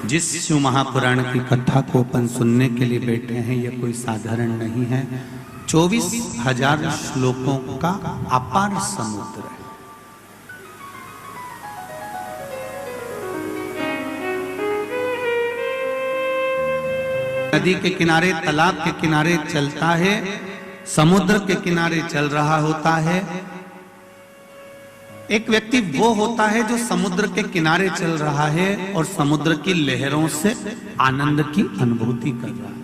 जिस शिव महापुराण की कथा को अपन सुनने के लिए बैठे हैं, यह कोई साधारण नहीं है। 24,000 श्लोकों का अपार समुद्र है। नदी के किनारे, तालाब के किनारे चलता है, समुद्र के किनारे चल रहा होता है। एक व्यक्ति वो होता है जो समुद्र के किनारे चल रहा है और समुद्र की लहरों से आनंद की अनुभूति कर रहा है।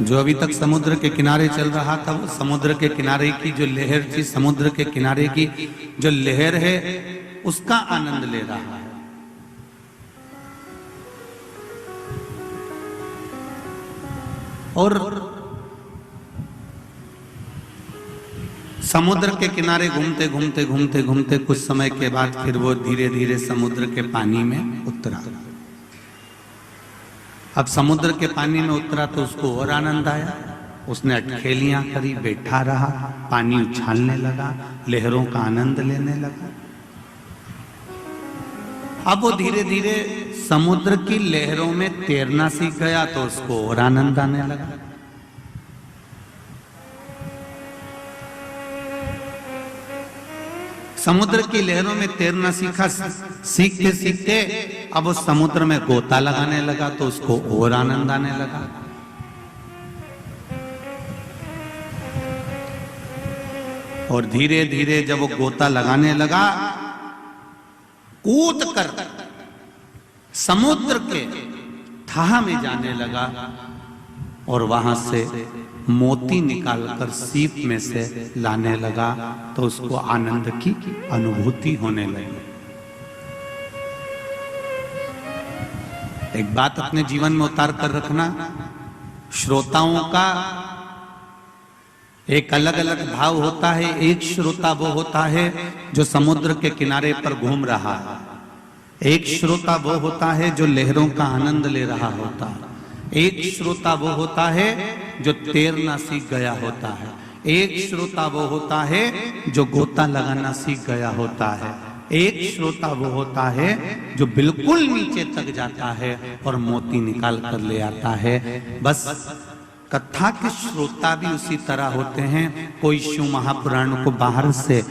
जो अभी तक समुद्र के किनारे चल रहा था, वो समुद्र के किनारे की जो लहर थी, समुद्र के किनारे की जो लहर है, उसका आनंद ले रहा है। और समुद्र के किनारे घूमते घूमते घूमते घूमते कुछ समय के बाद फिर वो धीरे धीरे समुद्र के पानी में उतरा। अब समुद्र के पानी में उतरा तो उसको और आनंद आया। उसने अटखेलियां करी, बैठा रहा, पानी उछालने लगा, लहरों का आनंद लेने लगा। अब वो धीरे धीरे समुद्र की लहरों में तैरना सीख गया तो उसको और आनंद आने लगा। समुद्र की लहरों में तैरना सीखा, सीखते सीखते अब वो समुद्र में गोता लगाने लगा तो उसको और आनंद आने लगा। और धीरे धीरे जब वो गोता लगाने लगा, कूद कर समुद्र के थाह में जाने लगा और वहां से मोती निकालकर सीप में से लाने लगा तो उसको आनंद की अनुभूति होने लगी। एक बात अपने जीवन में उतार कर रखना, श्रोताओं का एक अलग अलग भाव होता है। एक श्रोता वो होता है जो समुद्र के किनारे पर घूम रहा है, एक श्रोता वो होता है जो लहरों का आनंद ले रहा होता है, एक श्रोता वो होता है जो तैरना सीख गया होता है, एक श्रोता वो होता है जो गोता लगाना सीख गया होता है, एक श्रोता वो होता है जो बिल्कुल नीचे तक जाता है और मोती निकाल कर ले आता है। बस कथा के श्रोता भी उसी तरह होते हैं। कोई शिव महापुराण को बाहर से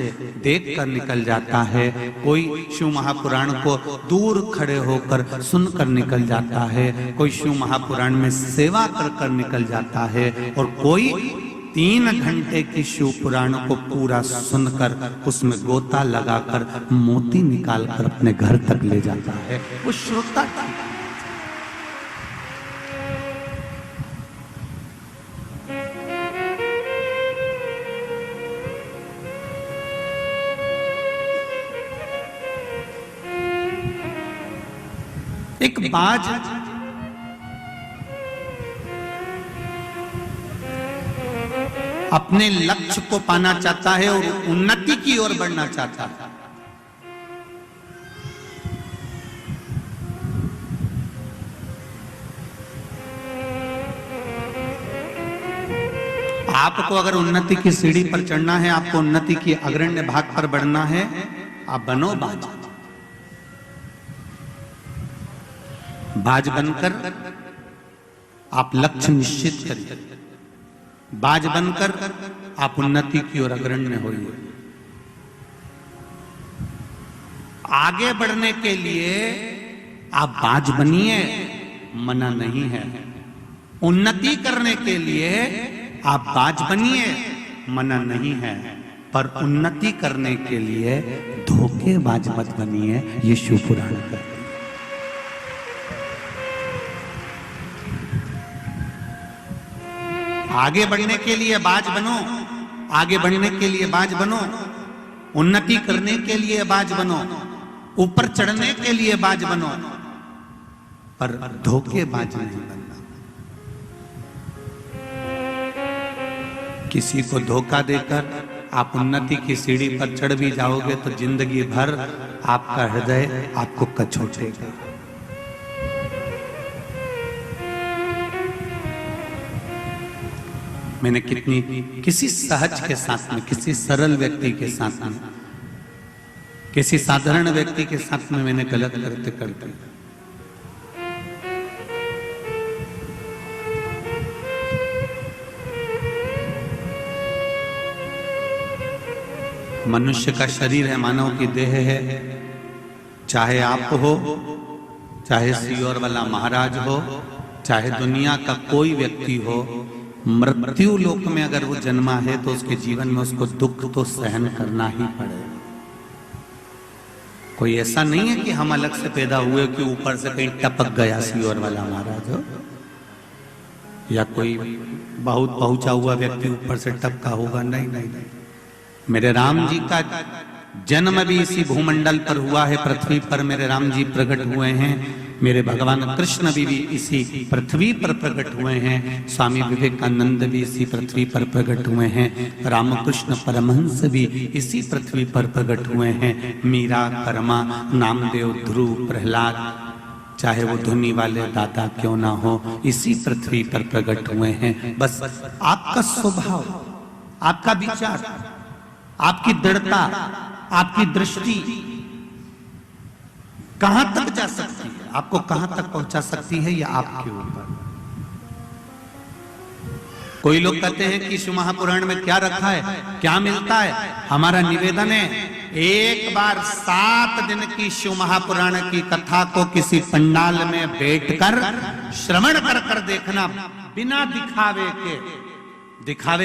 देख कर निकल जाता है, कोई शिव महापुराण को दूर खड़े होकर सुनकर निकल जाता है, कोई शिव महापुराण में सेवा कर कर निकल जाता है, और कोई 3 घंटे की शिव पुराण को पूरा सुनकर उसमें गोता लगाकर मोती निकालकर अपने घर तक ले जाता है। वो श्रोता एक बाज अपने लक्ष्य को पाना चाहता है और उन्नति की ओर बढ़ना चाहता है। आपको अगर उन्नति की सीढ़ी पर चढ़ना है, आपको उन्नति की अग्रण्य भाग पर बढ़ना है, आप बनो बाज। बाज बनकर आप लक्ष्य निश्चित करिए, बाज बनकर आप उन्नति की ओर अग्रण्य होइए। आगे बढ़ने के लिए आप बाज बनिए, मना नहीं है। उन्नति करने के लिए आप बाज बनिए, मना नहीं है। पर उन्नति करने के लिए धोखेबाज मत बनिए, ये शिव पुराण का। आगे बढ़ने के लिए बाज बनो, आगे बढ़ने के लिए बाज बनो, उन्नति करने के लिए बाज बनो, ऊपर चढ़ने के लिए बाज बनो, पर धोखेबाज नहीं बनना। किसी को धोखा देकर आप उन्नति की सीढ़ी पर चढ़ भी जाओगे तो जिंदगी भर आपका हृदय आपको कचोटेगा। मैंने किसी सहज के साथ में, किसी सरल व्यक्ति के साथ में, किसी साधारण व्यक्ति के साथ में मैंने गलत करते करते मनुष्य का शरीर है, मानव की देह है, चाहे आप हो, चाहे सियोर वाला महाराज हो, चाहे दुनिया का कोई व्यक्ति हो, मृत्यु लोक में अगर वो जन्मा है तो उसके जीवन में उसको दुख तो सहन करना ही पड़ेगा। कोई ऐसा नहीं है कि हम अलग से पैदा हुए कि ऊपर से कहीं टपक गया सियोर वाला महाराज हो, या कोई बहुत पहुंचा हुआ व्यक्ति ऊपर से टपका होगा, नहीं नहीं नहीं। मेरे राम जी का जन्म भी इसी भूमंडल पर हुआ है, पृथ्वी पर मेरे राम जी प्रकट हुए हैं। मेरे भगवान कृष्ण भी इसी पृथ्वी पर प्रकट हुए हैं। स्वामी विवेकानंद भी इसी पृथ्वी पर प्रकट हुए हैं। रामकृष्ण परमहंस भी इसी पृथ्वी पर प्रकट हुए हैं। मीरा, कर्मा, नामदेव, ध्रुव, प्रहलाद, चाहे वो धुनी वाले दादा क्यों ना हो, इसी पृथ्वी पर प्रकट हुए हैं। बस आपका स्वभाव, आपका विचार, आपकी दृढ़ता, आपकी दृष्टि कहां तक जा सकती है, आपको कहां तक पहुंचा सकती है, यह आपके ऊपर। कोई लोग कहते हैं कि शिव महापुराण में क्या रखा है, क्या मिलता है। हमारा निवेदन है, एक बार 7 दिन की शिव महापुराण की कथा को किसी पंडाल में बैठकर श्रवण कर देखना, बिना दिखावे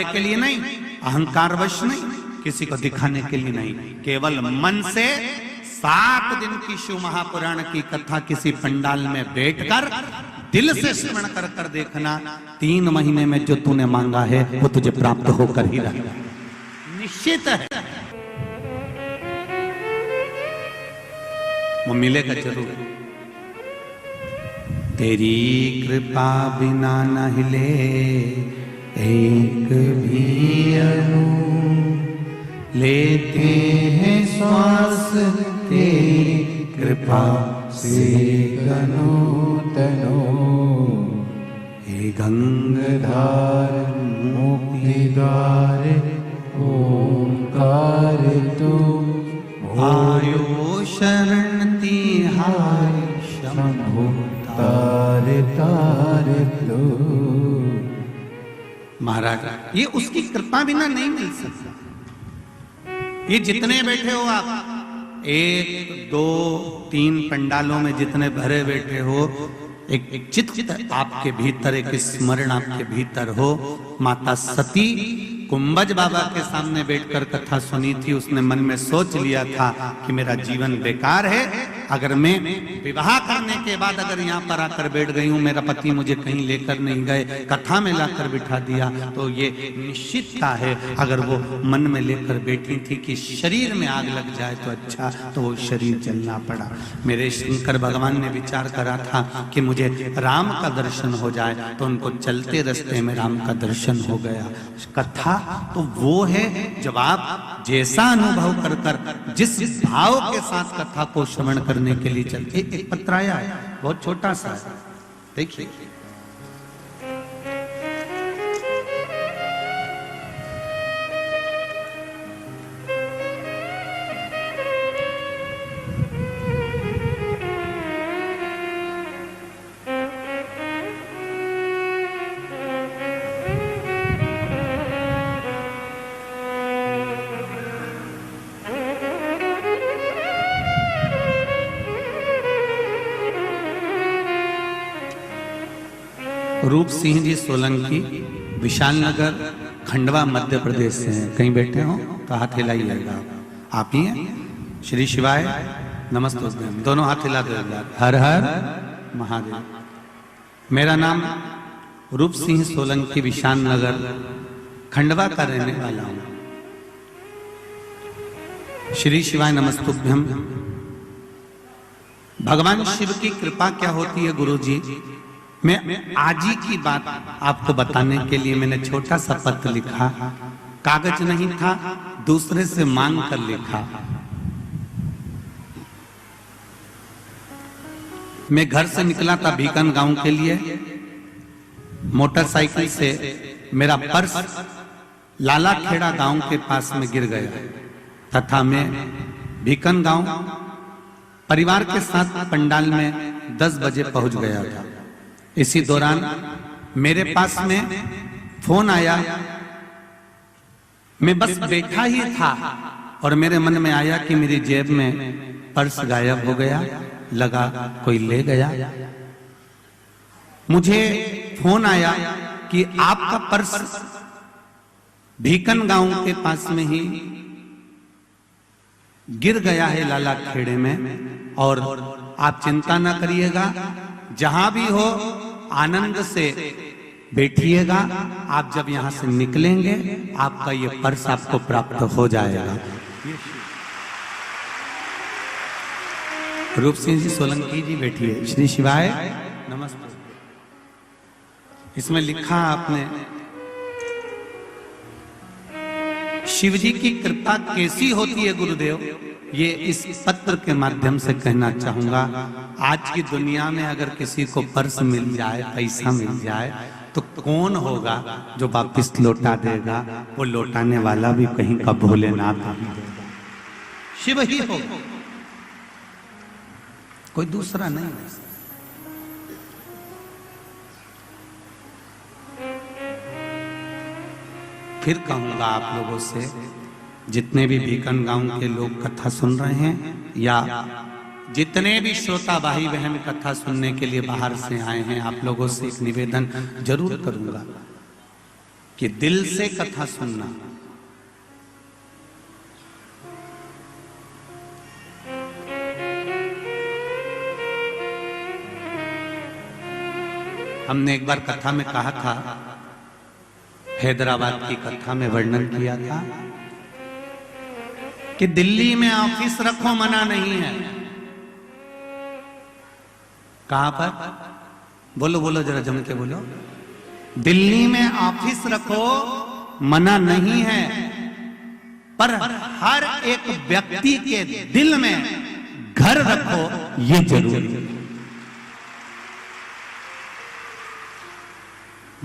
के लिए नहीं, अहंकारवश नहीं, किसी को दिखाने के लिए नहीं, केवल मन से 7 दिन की शिव महापुराण की कथा किसी पंडाल में बैठकर दिल से श्रवण कर देखना। 3 महीने में जो तूने मांगा है वो तुझे प्राप्त होकर ही रहेगा, निश्चित है, वो मिलेगा जरूर। तेरी कृपा बिना न हिले एक भी अणु, लेते हैं श्वास तेरी कृपा से गनो तनो। हे गंगाधार मुक्तिदार ओंकार तू, आयो शरण तिहारी शंभो तार तार तू। महाराज, ये उसकी कृपा बिना नहीं मिल सकता। ये जितने बैठे हो आप, 1, 2, 3 पंडालों में जितने भरे बैठे हो, एक चित्त आपके भीतर, एक स्मरण आपके भीतर हो। माता सती कुंभज बाबा के सामने बैठकर कथा सुनी थी, उसने मन में सोच लिया था कि मेरा जीवन बेकार है, अगर मैं विवाह करने के बाद अगर यहाँ पर आकर बैठ गई हूँ, मेरा पति मुझे कहीं लेकर नहीं गए, कथा में लाकर बिठा दिया, तो ये निश्चितता है। अगर वो मन में लेकर बैठी थी कि शरीर में आग लग जाए तो अच्छा, तो वो शरीर जलना पड़ा। मेरे शंकर भगवान ने विचार करा था कि मुझे राम का दर्शन हो जाए, तो उनको चलते रास्ते में राम का दर्शन हो गया। कथा तो वो है जब आप जैसा अनुभव कर जिस भाव के साथ कथा को श्रवण करने के लिए चलते। एक पत्र आया है, बहुत छोटा सा, देखिए। रूप सिंह जी सोलंकी, विशाल नगर, खंडवा, मध्य प्रदेश से हैं। कहीं बैठे हो तो हाथ हिलाइएगा। आप ही हैं? श्री शिवाय नमस्ते, दोनों हाथ हिला दो। हर हर महादेव। मेरा नाम रूप सिंह सोलंकी, विशाल नगर, खंडवा का रहने वाला हूं। श्री शिवाय नमस्तुभ्यम। भगवान शिव की कृपा क्या होती है गुरु जी, मैं आज ही की बात आपको बताने के लिए मैंने छोटा सा पत्र लिखा। कागज नहीं था, दूसरे से मांग कर लिखा। मैं घर से निकला था बीकन गांव के लिए। मोटरसाइकिल से मेरा पर्स लाला खेड़ा गांव के पास में गिर गया तथा मैं भीकन गांव परिवार के साथ पंडाल में 10 बजे पहुंच गया था। इसी दौरान मेरे पास में फोन आया। मैं बस बैठा ही था और मेरे मन में आया कि मेरी जेब में पर्स गायब हो गया, लगा कोई ले गया। मुझे फोन आया कि आपका पर्स भीकन गांव के पास में ही गिर गया है लाला खेड़े में, और आप चिंता ना करिएगा, जहां भी हो आनंद से बैठिएगा। आप जब यहां से निकलेंगे आपका ये पर्स आपको प्राप्त हो जाएगा। रूप सिंह जी सोलंकी जी बैठिए। श्री शिवाय नमस्ते। इसमें लिखा आपने, शिव जी की कृपा कैसी होती है गुरुदेव, ये इस पत्र के माध्यम से कहना चाहूंगा। आज की दुनिया में अगर किसी को पर्स मिल जाए, पैसा मिल जाए, तो कौन होगा जो वापिस लौटा देगा? वो लौटाने वाला भी कहीं का भोलेनाथ ही देगा, शिव ही होगा, कोई दूसरा नहीं है। फिर कहूंगा आप लोगों से, जितने भी भीकन गांव के लोग कथा सुन रहे हैं या जितने भी श्रोता भाई बहन कथा सुनने के लिए बाहर से आए हैं, आप लोगों से एक निवेदन जरूर करूंगा कि दिल से कथा सुनना। हमने एक बार कथा में कहा था, हैदराबाद की कथा में वर्णन किया था कि दिल्ली में ऑफिस रखो मना नहीं है। कहां पर? बोलो बोलो जरा जम के बोलो। दिल्ली में ऑफिस रखो मना नहीं है, पर हर एक व्यक्ति के दिल में घर रखो ये जरूरी है।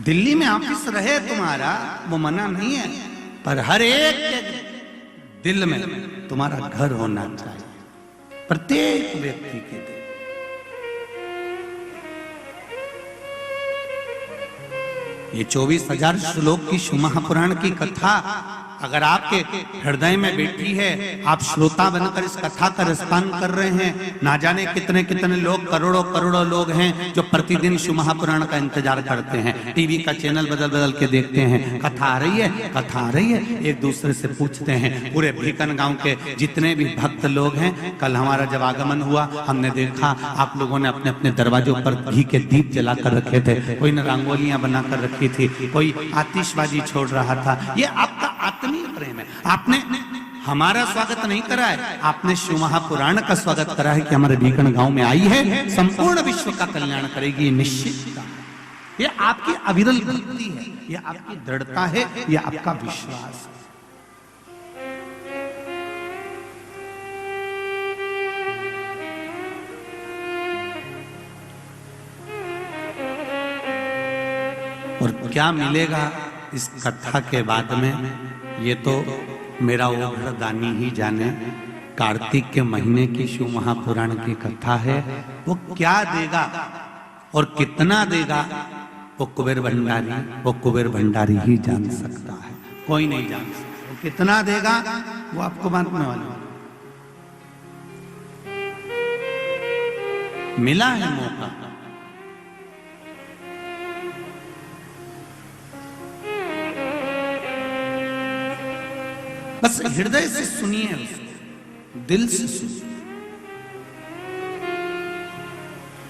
दिल्ली में ऑफिस रहे तुम्हारा वो मना नहीं है, पर हर एक के दिल में तुम्हारा घर होना चाहिए, प्रत्येक व्यक्ति के दिल। ये 24,000 श्लोक की शिव महापुराण की कथा अगर आपके हृदय में बैठी है, आप श्रोता बनकर इस कथा का रसपान कर रहे हैं, ना जाने कितने कितने लोग, करोड़ों करोड़ों लोग हैं जो प्रतिदिन शिव महापुराण का इंतजार करते हैं, टीवी का चैनल बदल बदल के देखते हैं, कथा आ रही है, कथा आ रही है, एक दूसरे से पूछते हैं। पूरे भीकन गांव के जितने भी भक्त लोग हैं, कल हमारा जब आगमन हुआ हमने देखा आप लोगों ने अपने अपने दरवाजों पर घी के दीप जलाकर रखे थे, कोई ने रंगोलियां बनाकर रखी थी, कोई आतिशबाजी छोड़ रहा था। ये आपका आत्मीय प्रेम है। आपने हमारा स्वागत नहीं करा है, आपने शिव महापुराण का स्वागत करा है कि हमारे भीकन गांव में आई है, संपूर्ण विश्व का कल्याण करेगी, निश्चित। ये आपकी अविरल भक्ति है, ये आपकी दृढ़ता है, ये आपका विश्वास है। और क्या मिलेगा इस कथा के बाद में, ये तो मेरा वो दानी ही जाने। कार्तिक के महीने की शिव महापुराण की कथा है, वो क्या देगा और कितना देगा वो कुबेर भंडारी ही जान सकता है, कोई नहीं जान सकता। वो कितना देगा वो आपको बांटने वाला। मिला है मौका, बस हृदय से सुनिए, दिल से सुनिए।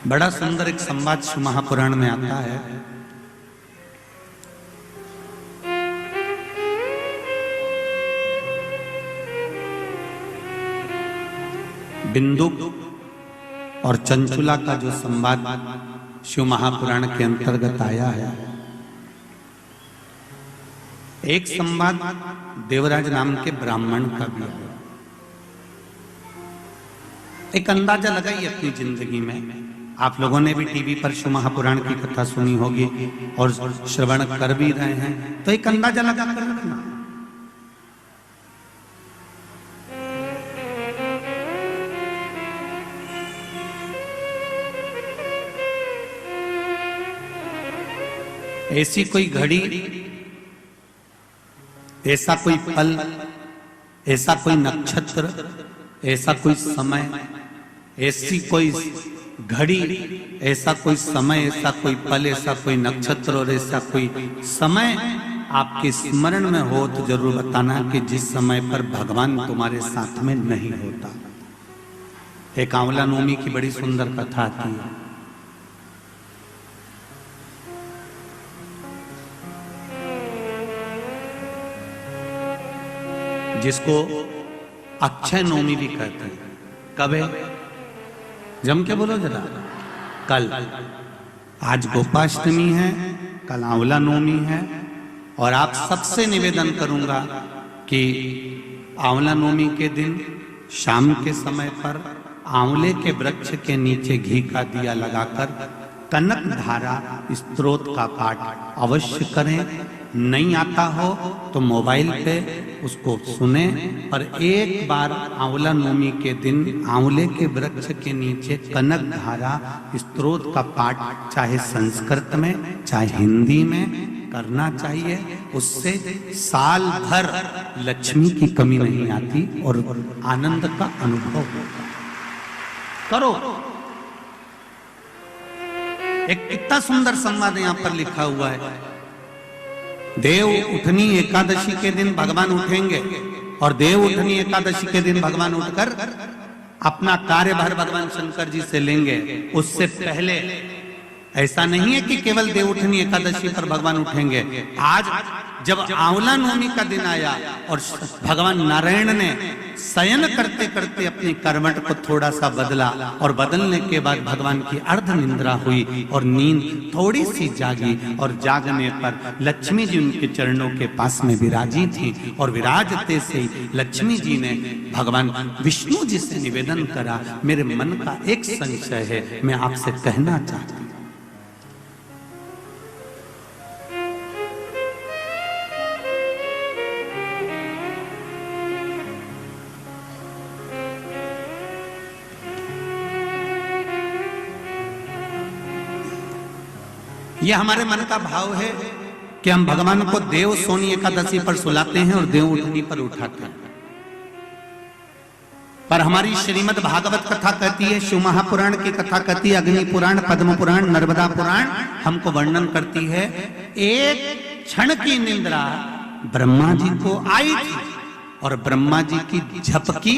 बड़ा सुंदर एक संवाद शिव महापुराण में आता है। बिंदु और चंचुला का जो संवाद शिव महापुराण के अंतर्गत आया है, एक संवाद देवराज नाम के ब्राह्मण का भी है। एक अंदाजा लगाइए अपनी जिंदगी में, आप लोगों ने भी टीवी पर शिव महापुराण की कथा सुनी होगी और श्रवण कर भी रहे हैं, तो एक अंदाजा लगा कर रखना। ऐसी कोई घड़ी, ऐसा कोई पल, ऐसा कोई नक्षत्र, ऐसा कोई समय, ऐसी कोई घड़ी, ऐसा कोई समय, ऐसा कोई पल, ऐसा कोई नक्षत्र और ऐसा कोई समय आपके स्मरण में हो तो जरूर बताना कि जिस समय पर भगवान तुम्हारे साथ में नहीं होता। एक आंवला नवमी की बड़ी सुंदर कथा आती है। जिसको अक्षय नवमी भी कहते हैं। कब है? जम के बोलो जरा। कल। आज गोपाष्टमी है, कल आंवला नवमी है। और आप सबसे निवेदन करूंगा कि आंवला नवमी के दिन शाम के समय पर आंवले के वृक्ष के नीचे घी का दिया लगाकर कनक धारा स्तोत्र का पाठ अवश्य करें। नहीं आता हो तो मोबाइल पे उसको सुने, पर एक बार आंवला नवमी के दिन आंवले के वृक्ष के नीचे कनक धारा स्तोत्र का पाठ चाहे संस्कृत में चाहे हिंदी में करना चाहिए। उससे साल भर लक्ष्मी की कमी नहीं आती और आनंद का अनुभव होगा। करो। एक कितना सुंदर संवाद यहाँ पर लिखा हुआ है। देव उठनी एकादशी के दिन भगवान उठेंगे और देव उठनी एकादशी के दिन भगवान उठकर अपना कार्यभार भगवान शंकर जी से लेंगे। उससे पहले ऐसा नहीं है कि केवल देव उठनी एकादशी पर भगवान उठेंगे। आज जब आंवला नवमी का दिन आया और भगवान नारायण ने शयन करते करते अपनी करवट को थोड़ा सा बदला और बदलने के बाद भगवान की अर्ध निंद्रा हुई और नींद थोड़ी सी जागी और जागने पर लक्ष्मी जी उनके चरणों के पास में विराजी थी और विराजते से ही लक्ष्मी जी ने भगवान विष्णु जी से निवेदन करा, मेरे मन का एक संशय है, मैं आपसे कहना चाहती हूँ। ये हमारे मन का भाव है कि हम भगवान को देव सोनी एकादशी पर सुलाते हैं और देव उठनी पर उठाते हैं। पर हमारी श्रीमद् भागवत कथा कहती है, शिव महापुराण की कथा कहती है, अग्नि पुराण, पद्म पुराण, नर्मदा पुराण हमको वर्णन करती है। एक क्षण की निंद्रा ब्रह्मा जी को आई थी और ब्रह्मा जी की झपकी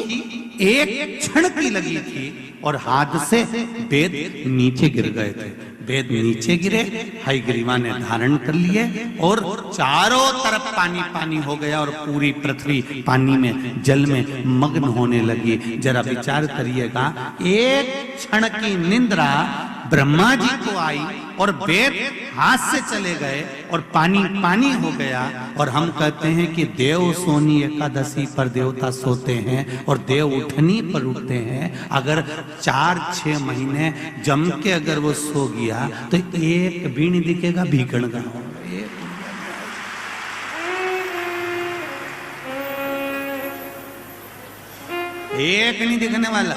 एक क्षण की लगी थी और हाथ से वेद नीचे गिर गए थे। वेद नीचे गिरे, हयग्रीवा ने धारण कर लिए और चारों तरफ पानी पानी हो गया और पूरी पृथ्वी पानी में, जल में मग्न होने लगी। जरा विचार करिएगा, एक क्षण की निंद्रा ब्रह्मा जी को आई और वेद हाथ से चले गए और पानी पानी हो गया। और हम कहते हैं कि देव सोनी एकादशी पर देवता सोते हैं और देव उठनी पर उठते हैं। अगर 4-6 महीने जम के अगर वो सो गया तो एक भी नहीं दिखेगा भीकण का। एक नहीं दिखने वाला।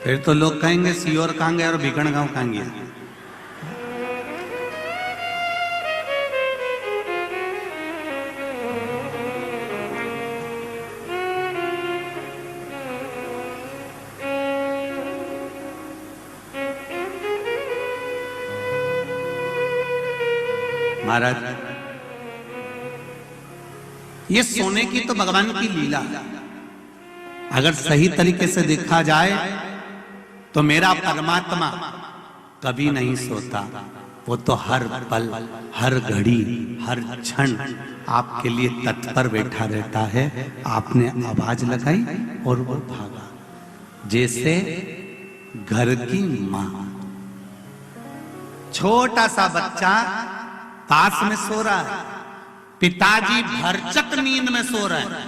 फिर तो लोग कहेंगे सियोर कहां गया और भीकण गांव कहां गया। महाराज, ये सोने की तो भगवान की लीला। अगर सही तरीके से देखा जाए तो मेरा परमात्मा कभी नहीं सोता। वो तो हर पल, हर घड़ी, हर क्षण आपके लिए तत्पर बैठा रहता है। आपने आवाज लगाई और वो भागा। जैसे घर की मां, छोटा सा बच्चा पास में सो रहा है, पिताजी भरचक नींद में सो रहे हैं,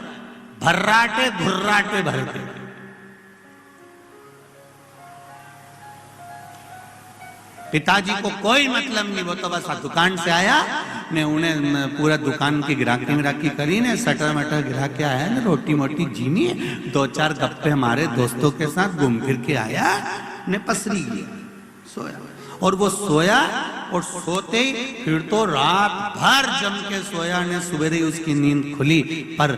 भर्राटे भुर्राटे भरते। पिताजी को कोई मतलब नहीं, वो तो बस दुकान से आया ने उन्हें पूरा दुकान की गिराकी करी ने, सटर मटर गिरा के आया ने, रोटी मोटी जीनी, 2-4 गप्पे हमारे दोस्तों के साथ घूम फिर के आया ने, पसरी गया, सोया। और वो सोया और सोते ही फिर तो रात भर जम के सोया ने, सवेरे उसकी नींद खुली। पर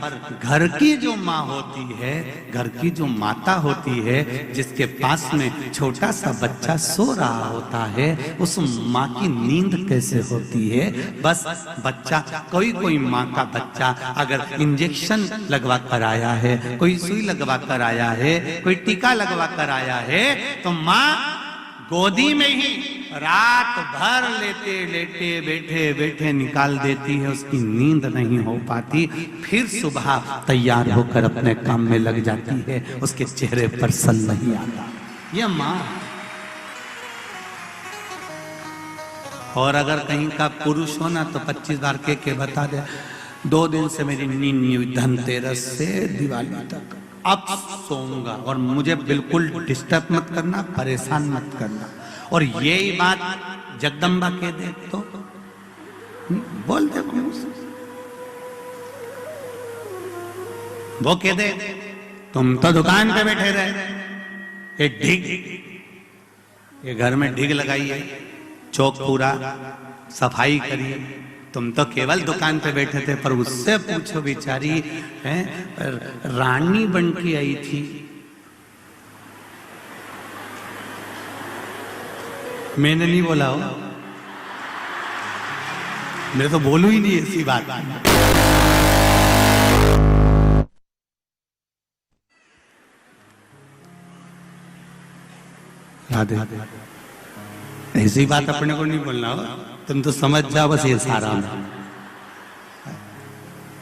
घर की जो माँ होती है, घर की जो माता होती है, जिसके पास में छोटा सा बच्चा सो रहा होता है, उस माँ की नींद कैसे होती है? बस बच्चा, कोई माँ का बच्चा अगर इंजेक्शन लगवा कर आया है, कोई सुई लगवा कर आया है, कोई टीका लगवा कर आया है, तो माँ गोदी में ही रात भर लेटे लेटे बैठे बैठे निकाल देती है, उसकी नींद नहीं हो पाती। फिर सुबह तैयार होकर अपने काम में लग जाती है, उसके चेहरे पर सल नहीं आता। यह माँ। और अगर कहीं का पुरुष हो ना, तो 25 बार के बता दे, 2 दिन से मेरी नींद नहीं हुई, धनतेरस से दिवाली तक, अब सोऊंगा और मुझे बिल्कुल डिस्टर्ब मत करना, परेशान मत करना। और यही बात जगदम्बा के दे तो बोल दे, वो कह दे तुम तो दुकान पे बैठे रहे, ये ढिग, ये घर में ढिग लगाइए, चौक पूरा सफाई करिए, तुम तो केवल दुकान पे बैठे थे। पर उससे पूछो, बेचारी है रानी बन के आई थी, मैंने नहीं बोला हो, मैं तो बोलू ही नहीं ऐसी बात। राधे, ऐसी बात अपने को नहीं बोलना हो, तुम तो समझ जाओ बस ये सारा में।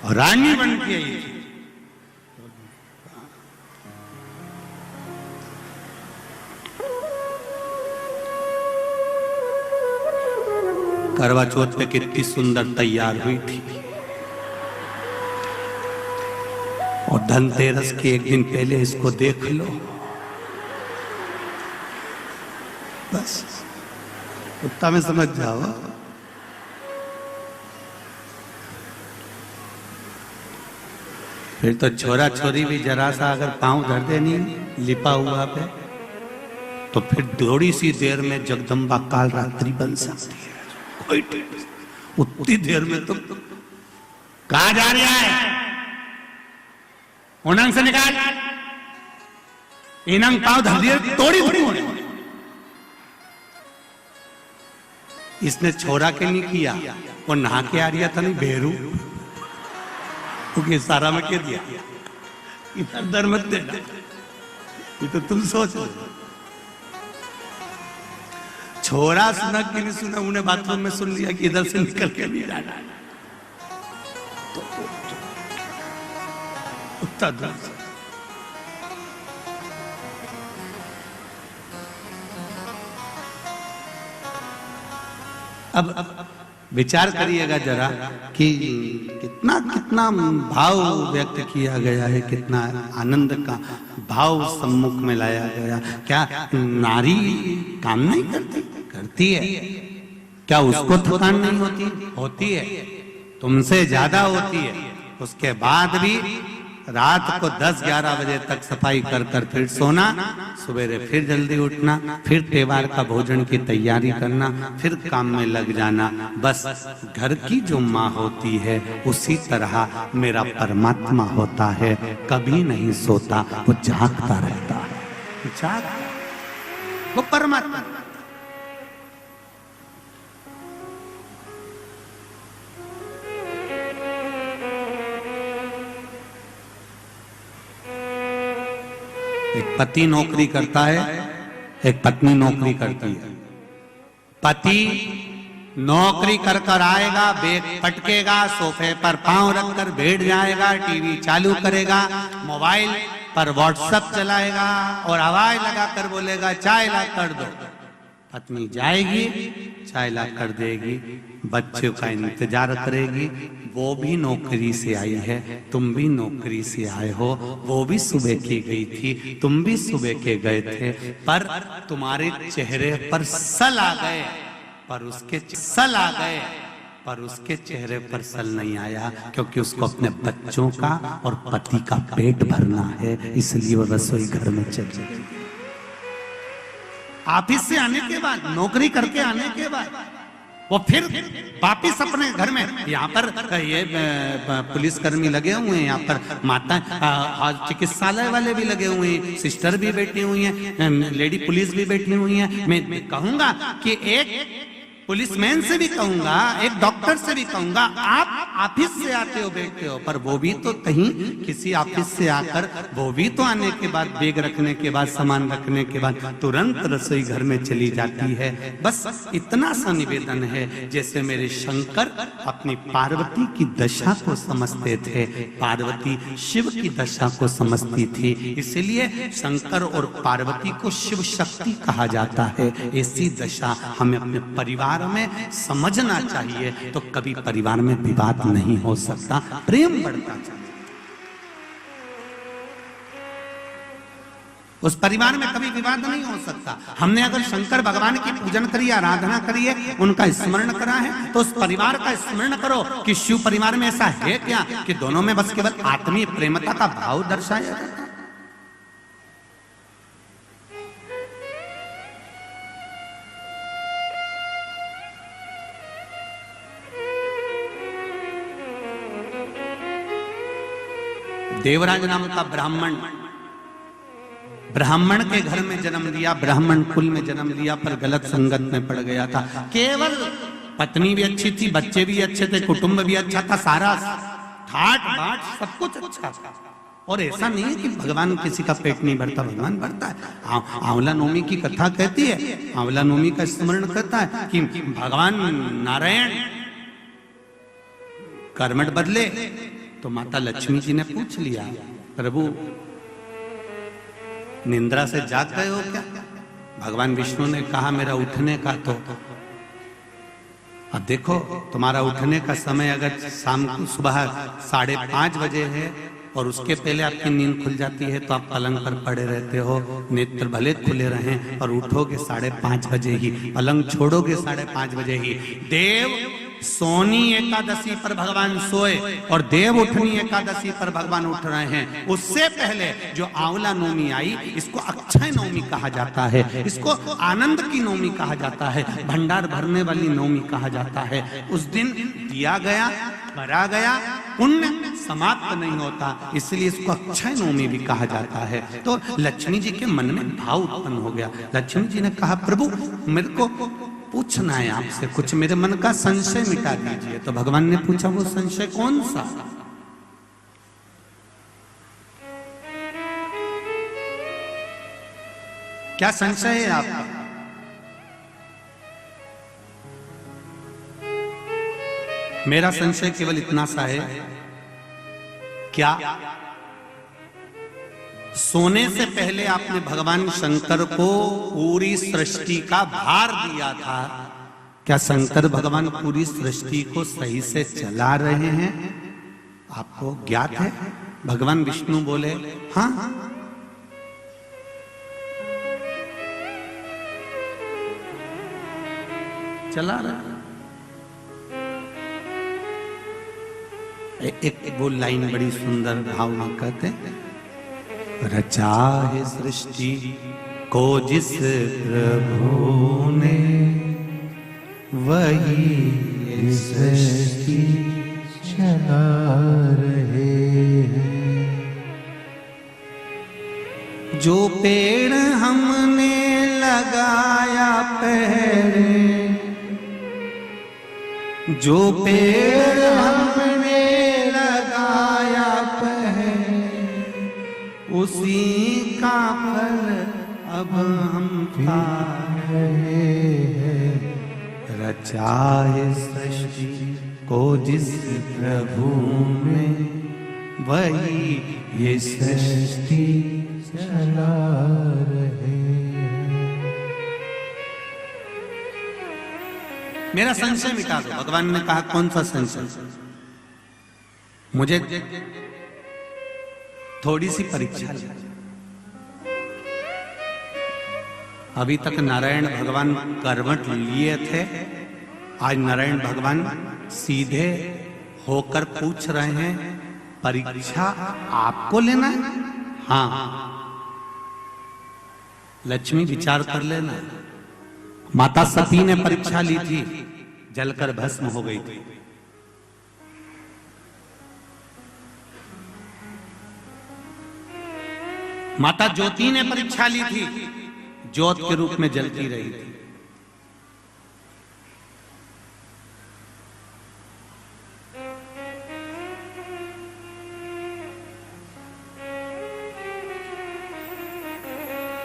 और रानी बन के आई थी, करवा चौथ पे कितनी सुंदर तैयार हुई थी, और धनतेरस के एक दिन पहले इसको देख लो, बस उतना में समझ जाओ। फिर तो छोरा छोरी भी जरा सा अगर पांव धर दे नहीं लिपा हुआ पे, तो फिर थोड़ी सी देर में जगदम्बा काल रात्रि बन सकती है। उतनी देर में तो कहा जा रहा है, उनंग से निकाल, इनंग पांव धर दिए, तोड़ी थोड़ी होने। इसने छोरा के नहीं किया, वो नहा के आ रहा था, नहीं बेरू, क्योंकि सारा में कह दिया इधर डर मत देना, ये तो तुम सोच लो। छोरा सुना कि नहीं सुना, उन्हें बाथरूम में सुन लिया कि इधर से निकल के नहीं जाना, तो उतना दूर से अब विचार करिएगा जरा कि कितना कितना भाव व्यक्त किया गया है, कितना आनंद का भाव सम्मुख में लाया गया। क्या नारी काम नहीं करती? करती है। क्या उसको थकान नहीं होती? होती है, तुमसे ज्यादा होती है। उसके बाद भी रात को 10-11 बजे तक सफाई कर कर फिर सोना, सवेरे फिर जल्दी उठना, फिर त्योहार का भोजन की तैयारी करना, फिर काम में लग जाना। बस घर की जो माँ होती है उसी तरह मेरा परमात्मा होता है, कभी नहीं सोता, वो जागता रहता है, जागता, वो परमात्मा। एक पति नौकरी करता है, एक पत्नी नौकरी करती है। पति नौकरी कर कर आएगा, बैग पटकेगा, सोफे पर पांव रखकर बैठ जाएगा, टीवी चालू करेगा, मोबाइल पर व्हाट्सएप चलाएगा और आवाज लगाकर बोलेगा चाय ला कर दो। पत्नी जाएगी, चाय ला कर देगी, बच्चों का इंतजार करेगी। वो भी नौकरी से आई है, तुम भी नौकरी से आए हो। वो भी सुबह की गई थी, तुम भी सुबह के गए थे, पर तुम्हारे चेहरे पर सल आ गए, पर उसके चेहरे पर सल नहीं आया, क्योंकि उसको अपने बच्चों का और पति का पेट भरना है, इसलिए वो रसोई घर में चली गई। ऑफिस से आने के बाद, नौकरी करके आने के बाद वो फिर वापिस अपने घर में, यहाँ पर ये पुलिसकर्मी लगे हुए हैं, यहाँ पर माता चिकित्सालय वाले भी लगे हुए हैं, सिस्टर भी बैठी हुई हैं, लेडी पुलिस भी बैठी हुई हैं। मैं कहूंगा कि एक पुलिसमैन से भी कहूंगा, एक डॉक्टर से भी कहूंगा, आप ऑफिस से आते हो बैठते हो, पर वो भी तो कहीं किसी ऑफिस से आकर, वो भी तो आने के बाद, बैग रखने के बाद, सामान रखने के बाद तुरंत रसोई घर में चली जाती है। बस इतना सा निवेदन है, जैसे मेरे शंकर अपनी पार्वती की दशा को समझते थे, पार्वती शिव की दशा को समझती थी, इसलिए शंकर और पार्वती को शिव शक्ति कहा जाता है। ऐसी दशा हमें अपने परिवार में समझना चाहिए, तो कभी परिवार में विवाद नहीं हो सकता, प्रेम बढ़ता चाहिए। उस परिवार में कभी विवाद नहीं हो सकता। हमने अगर शंकर भगवान की पूजन करी, आराधना करी है, उनका स्मरण करा है, तो उस परिवार का स्मरण करो कि शिव परिवार में ऐसा है क्या कि दोनों में बस केवल आत्मीय प्रेमता का भाव दर्शाया जाता है। देवराज नाम का ब्राह्मण के घर में जन्म लिया, ब्राह्मण कुल में जन्म लिया, पर गलत संगत में पड़ गया था। केवल पत्नी भी अच्छी थी, बच्चे भी अच्छे थे, कुटुंब भी अच्छा था, सारा ठाट बाट सब कुछ अच्छा था। और ऐसा नहीं है कि भगवान किसी का पेट नहीं भरता, भगवान भरता है। आंवला नवमी की कथा कहती है, आंवला नवमी का स्मरण करता है कि भगवान नारायण कर्मठ बदले, तो माता लक्ष्मी जी ने पूछ लिया, प्रभु निंद्रा से जाग गए हो क्या? भगवान विष्णु ने कहा मेरा उठने का, तो अब देखो तुम्हारा उठने का समय अगर शाम को सुबह 5:30 बजे है और उसके पहले आपकी नींद खुल जाती है, तो आप पलंग पर पड़े रहते हो, नेत्र भले खुले रहें और उठोगे 5:30 बजे ही, पलंग छोड़ोगे 5:30 बजे ही। देव सोनी एकादशी पर भगवान सोए और देव उठनी एकादशी पर भगवान उठ रहे हैं। उससे पहले जो आंवला नवमी आई, इसको अक्षय नवमी कहा जाता है, इसको आनंद की नवमी कहा जाता है, भंडार भरने वाली नवमी कहा जाता है। उस दिन दिया गया, भरा गया, पुण्य समाप्त नहीं होता, इसलिए इसको अक्षय नवमी भी कहा जाता है। तो लक्ष्मी जी के मन में भाव उत्पन्न हो गया। लक्ष्मी जी ने कहा प्रभु मेरे को पूछना है आपसे कुछ, मेरे मन का संशय मिटा दीजिए। तो भगवान ने पूछा वो संशय कौन सा? क्या संशय है आपका? मेरा संशय केवल इतना सा है, क्या सोने से पहले आपने भगवान शंकर को पूरी सृष्टि का भार दिया था? क्या शंकर भगवान पूरी सृष्टि को सही से चला रहे हैं? आपको ज्ञात है? भगवान विष्णु बोले हाँ, चला रहे। एक वो लाइन बड़ी सुंदर भाव में कहते, रचा है सृष्टि को जिस प्रभु ने, वही सृष्टि चला रहे हैं। जो पेड़ हमने लगाया पहले, जो पेड़ हमने लगाया पहले, उसी का फल अब हम खा रहे हैं। रचा है सृष्टि को जिस प्रभु ने, वही ये सृष्टि चला रहे हैं। मेरा संशय मिटा दो। भगवान ने कहा कौन सा संशय? मुझे थोड़ी सी परीक्षा ली। अभी तक नारायण भगवान करवट लिए थे, आज नारायण भगवान सीधे होकर पूछ रहे हैं परीक्षा आपको लेना है? हाँ। लक्ष्मी विचार कर लेना। माता सती ने परीक्षा ली थी, जलकर भस्म हो गई थी। माता ज्योति ने परीक्षा ली थी, ज्योत के रूप में जलती रही थी।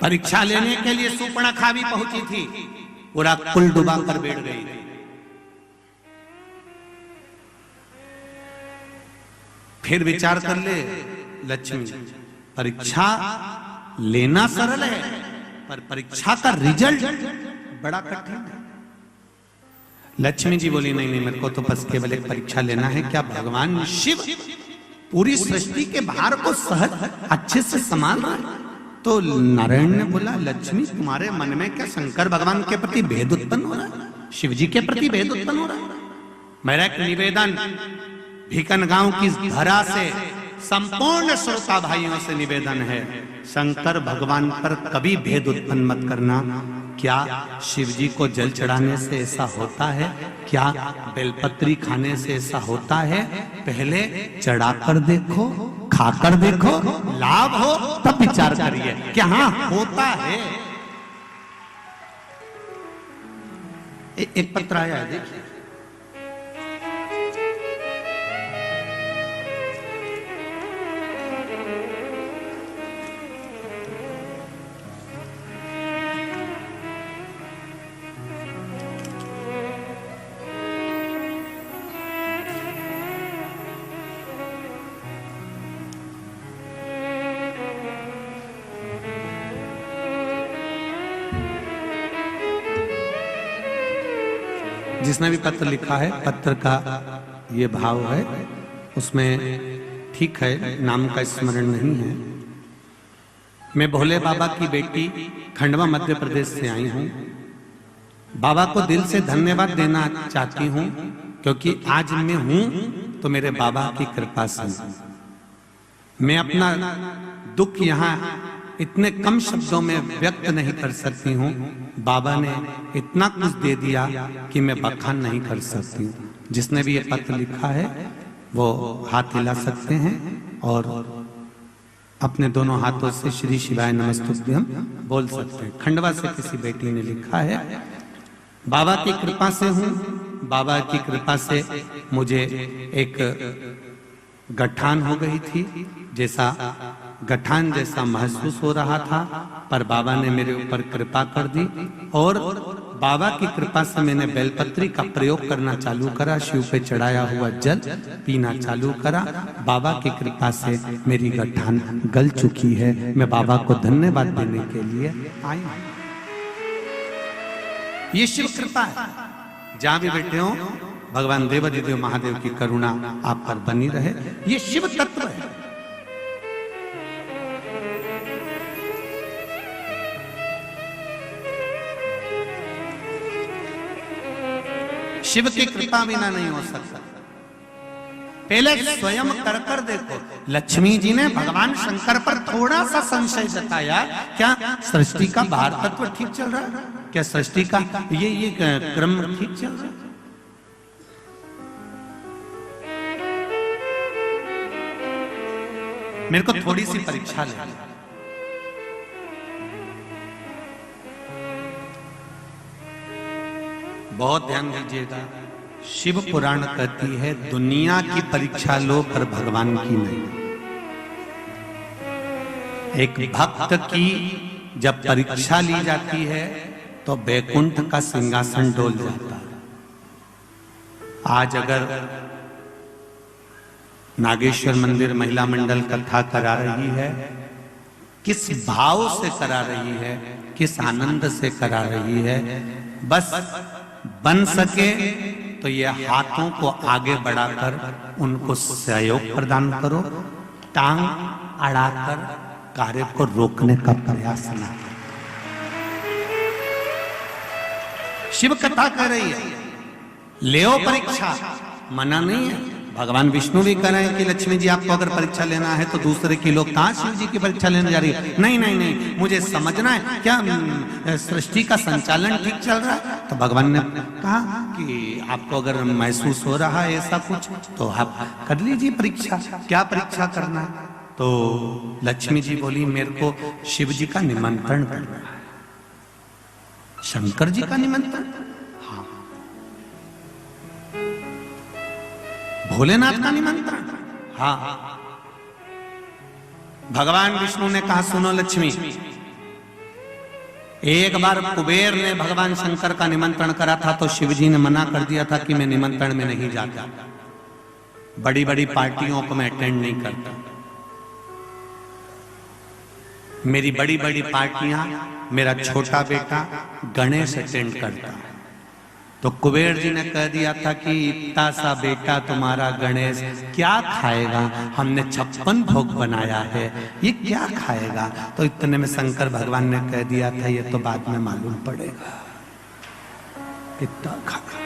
परीक्षा लेने के लिए सूर्पणखा भी पहुंची थी, पूरा कुल डुबा कर बैठ गई थी। फिर विचार कर ले लक्ष्मी, परीक्षा लेना सरल है पर परीक्षा का रिजल्ट बड़ा कठिन है। लक्ष्मी जी बोली नहीं नहीं, मेरे को तो बस केवल एक परीक्षा लेना है। क्या भगवान शिव पूरी सृष्टि के भार को सहज अच्छे से संभाल रहा है? तो नारायण ने बोला लक्ष्मी, तुम्हारे मन में क्या शंकर भगवान के प्रति भेद उत्पन्न हो रहा है? शिव जी के प्रति भेद उत्पन्न हो रहा है? मेरा एक निवेदन भीकन गांव की धरा से संपूर्ण श्रोता भाइयों से निवेदन है, शंकर भगवान पर कभी भेद उत्पन्न मत करना। क्या शिव जी को जल चढ़ाने से ऐसा होता है? क्या बेलपत्री खाने से ऐसा होता है? पहले चढ़ाकर देखो, खाकर देखो, लाभ हो तब विचार करिए कि हाँ होता है। एक पत्र आया है, देखिए। जिसने भी पत्र लिखा है, पत्र का ये भाव है, उसमें ठीक है नाम का स्मरण नहीं है। मैं भोले बाबा की बेटी खंडवा मध्य प्रदेश से आई हूँ। बाबा को दिल से धन्यवाद देना चाहती हूँ, क्योंकि आज मैं हूँ तो मेरे बाबा की कृपा से। मैं अपना दुख यहाँ इतने कम शब्दों में व्यक्त नहीं कर सकती हूँ। बाबा ने इतना कुछ दे दिया कि मैं बखान नहीं कर सकती हूँ। जिसने भी ये पत्र लिखा है वो हाथ हिला सकते हैं और अपने दोनों हाथों से श्री शिवाय नमस्तुभ्यम बोल सकते हैं। खंडवा से किसी बेटी ने लिखा है, बाबा की कृपा से हूँ। बाबा की कृपा से मुझे एक गठान हो गई थी, जैसा गठान जैसा महसूस हो रहा था, पर बाबा ने मेरे ऊपर कृपा कर दी और बाबा की कृपा से मैंने बेलपत्री का प्रयोग करना चालू करा। शिव पे चढ़ाया हुआ जल पीना चालू करा। बाबा की कृपा से मेरी गठान गल चुकी है। मैं बाबा को धन्यवाद देने के लिए आई हूं। ये शिव कृपा है। जहां भी बैठे हो, भगवान देवाधिदेव महादेव की करुणा आप पर बनी रहे। ये शिव तत्व है। शिव की कृपा बिना नहीं हो सकता। पहले स्वयं कर देखो। लक्ष्मी जी ने भगवान शंकर पर थोड़ा सा संशय जताया, क्या सृष्टि का भार तत्व ठीक चल रहा है? क्या सृष्टि का ये क्रम ठीक चल रहा है? मेरे को थोड़ी सी परीक्षा ले। बहुत ध्यान दीजिएगा। शिव पुराण कहती है दुनिया की परीक्षा लो पर भगवान की नहीं। एक भक्त की जब परीक्षा ली जाती है तो बैकुंठ का सिंहासन डोल जाता है। आज अगर नागेश्वर मंदिर महिला मंडल कथा करा रही है, किस भाव से करा रही है, किस आनंद से करा रही है। बस बन सके तो ये हाथों को आगे बढ़ाकर उनको सहयोग प्रदान करो, टांग अड़ाकर कार्य को रोकने का प्रयास न करो। शिव कथा कह रही है, लेओ परीक्षा, मना नहीं है। भगवान विष्णु भी कह रहे हैं कि लक्ष्मी जी आपको अगर परीक्षा लेना है तो दूसरे की लोग कहां शिव जी की परीक्षा लेने जा रही है। नहीं नहीं नहीं, मुझे समझना है क्या सृष्टि का संचालन ठीक चल रहा है। तो भगवान ने कहा कि आपको अगर महसूस हो रहा है ऐसा कुछ तो आप कर लीजिए परीक्षा। क्या परीक्षा करना है? तो लक्ष्मी जी बोली, मेरे को शिव जी का निमंत्रण करना है। शंकर जी का निमंत्रण? हाँ। भोलेनाथ का निमंत्रण? हाँ। भगवान विष्णु ने कहा, सुनो लक्ष्मी, एक बार कुबेर ने भगवान शंकर का निमंत्रण करा था तो शिवजी ने मना कर दिया था कि मैं निमंत्रण में नहीं जाता, बड़ी बड़ी पार्टियों को मैं अटेंड नहीं करता, मेरी बड़ी बड़ी पार्टियां मेरा छोटा बेटा गणेश अटेंड करता। तो कुबेर जी ने कह दिया था कि इतना सा बेटा तुम्हारा गणेश क्या खाएगा, हमने 56 भोग बनाया है, ये क्या खाएगा। तो इतने में शंकर भगवान ने कह दिया था, ये तो बाद में मालूम पड़ेगा कितना खाएगा।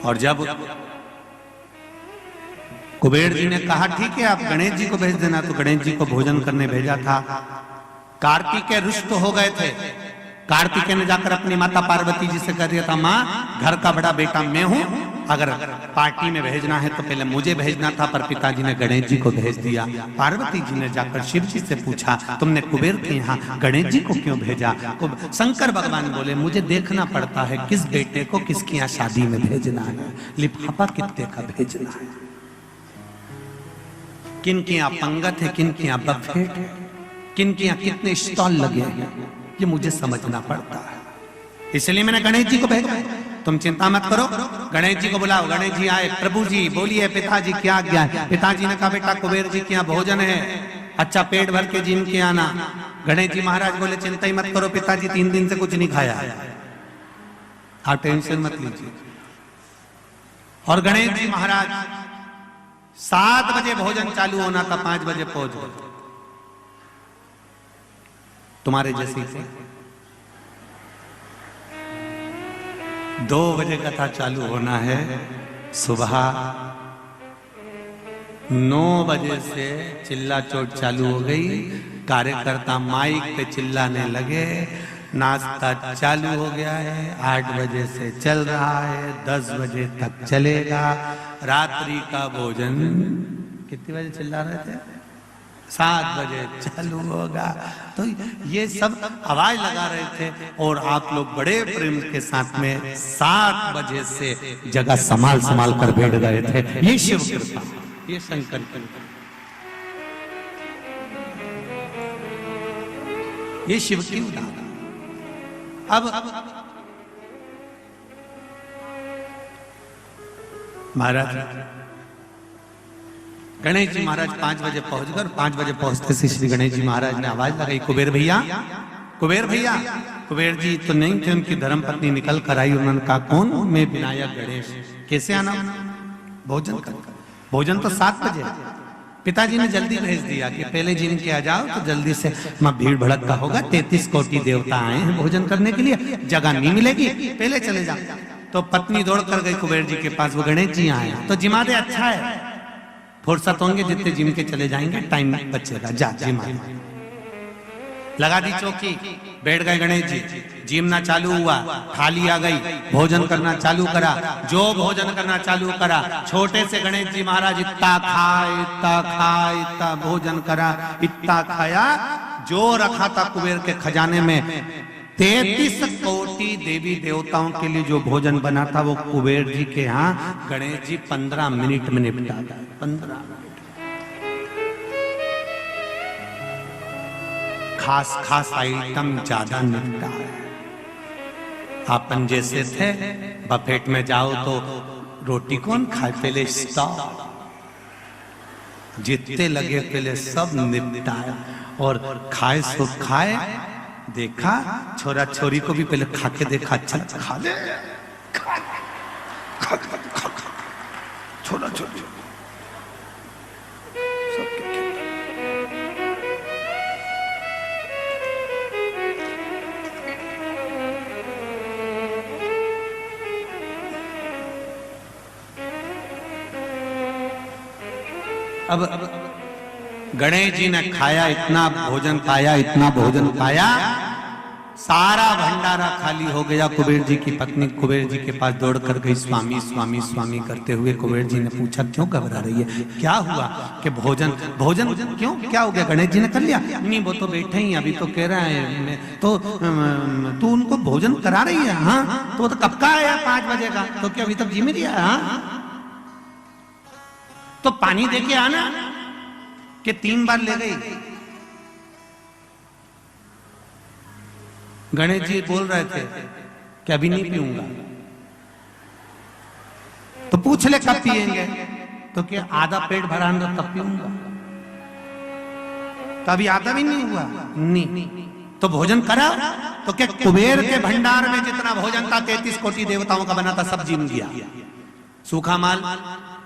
और जब कुबेर जी ने कहा ठीक है आप गणेश जी को भेज देना, तो गणेश जी को भोजन करने भेजा था। कार्तिकेय रुष्ट हो गए थे। कार्तिकेय ने जाकर अपनी माता पार्वती जी से कह दिया था, माँ घर का बड़ा बेटा मैं हूं, अगर पार्टी में भेजना है तो पहले मुझे भेजना था, पर पिताजी ने गणेश जी को भेज दिया। पार्वती जी ने जाकर शिव जी से पूछा, तुमने कुबेर के यहाँ गणेश जी को क्यों भेजा? शंकर भगवान बोले, मुझे देखना पड़ता है किस बेटे को किसके यहाँ शादी में भेजना है, लिफाफा कितने का भेजना है, किन के यहाँ पंगत है, किन के यहाँ बफेट है, किन के यहाँ कितने स्टॉल लगे हैं, ये मुझे समझना पड़ता है। इसलिए मैंने गणेश जी को भेजा। तुम चिंता मत करो, गणेश जी को बुलाओ। गणेश जी आए, प्रभु जी बोलिए पिताजी क्या आज्ञा है। पिताजी ने कहा, बेटा कुबेर जी के यहाँ भोजन है, अच्छा पेट भर के जिम के आना। गणेश जी महाराज बोले, चिंता ही मत करो पिताजी, 3 दिन से कुछ नहीं खाया, आप टेंशन मत लीजिए। और गणेश जी महाराज 7 बजे भोजन चालू होना था, 5 बजे पहुंच गए। तुम्हारे जैसी से 2 बजे कथा चालू होना है, सुबह 9 बजे से चिल्ला चोट चालू हो गई। कार्यकर्ता माइक पे चिल्लाने लगे, नाश्ता चालू हो गया है, 8 बजे से चल रहा है, 10 बजे तक चलेगा। रात्रि का भोजन कितने बजे चिल्ला रहे थे? 7 बजे चालू होगा। तो ये सब आवाज लगा रहे थे और आप लोग बड़े प्रेम के साथ में 7 बजे से जगह संभाल संभाल कर बैठ गए थे। ये शिव कृपा, ये शंकर कृपा, ये शिव की उदाहरण। अब महाराज गणेश जी महाराज 5 बजे पहुंचकर 5 बजे पहुंचते से श्री गणेश जी महाराज ने आवाज लगाई, कुबेर भैया, कुबेर भैया। कुबेर जी तो नहीं थे, उनकी धर्मपत्नी निकल कर आई। उन्होंने कहा, कौन? मैं विनायक गणेश। कैसे आना? भोजन कर। भोजन तो 7 बजे। पिताजी ने जल्दी भेज दिया कि पहले जिन के आ जाओ तो जल्दी से, मां भीड़ भड़का होगा, 33 कोटि देवता आए हैं भोजन करने के लिए, जगह नहीं मिलेगी, पहले चले जाओ। तो पत्नी दौड़ कर गई कुबेर जी के पास, वो गणेश जी आए तो जिमा दे, अच्छा है, फुर्सत होंगे जितने जिम के चले जाएंगे, टाइम बचेगा, जा जिमा। लगा दी चौकी, बैठ गए गणेश जी। जिमना चालू हुआ, थाली आ गई, भोजन करना चालू करा। जो भोजन करना चालू करा, छोटे से गणेश जी महाराज इतना खाए, इतना खाए, इतना भोजन करा, इतना खाया, जो रखा था कुबेर के खजाने में 33 कोटि देवी देवताओं के लिए जो भोजन बना था, वो कुबेर जी के यहाँ गणेश जी 15 मिनट में निपटा गए। 15 मिनट। खास खास आइटम ज्यादा निपटा है। अपन जैसे थे, बफेट में जाओ तो रोटी कौन खाए, पहले स्टॉप, जितने लगे पहले सब निपटाया और खाए सो खाए, देखा छोरा छोरी को भी पहले खा के देखा, अच्छा खा ले, खा खा खा खा खा छोरा छोरी सबके। अब गणेश जी ने खाया, इतना भोजन पाया, इतना भोजन पाया, सारा भंडारा खाली हो गया। कुबेर जी की पत्नी कुबेर जी के पास दौड़ कर गई, स्वामी स्वामी स्वामी करते हुए। कुबेर जी ने पूछा क्यों घबरा रही है, क्या हुआ? कि भोजन भोजन क्यों, क्या हो गया? गणेश जी ने कर लिया। नहीं वो तो बैठे ही, अभी तो कह रहा है तो तू उनको भोजन करा रही है? हाँ तो कब का आया? 5 बजे का। तो क्या अभी तक जी में दिया? हाँ तो पानी दे के आना। कि 3 बार ले गई। गणेश जी बोल रहे थे कि अभी नहीं पीऊंगा। तो पूछ ले कब पिएंगे? तो क्या आधा पेट भरा अंदर तब पीऊंगा। तो अभी आधा भी नहीं हुआ। नहीं तो भोजन करा। तो क्या कुबेर के भंडार में जितना भोजन था 33 कोटि देवताओं का बना था, सब जीम गया। सूखा माल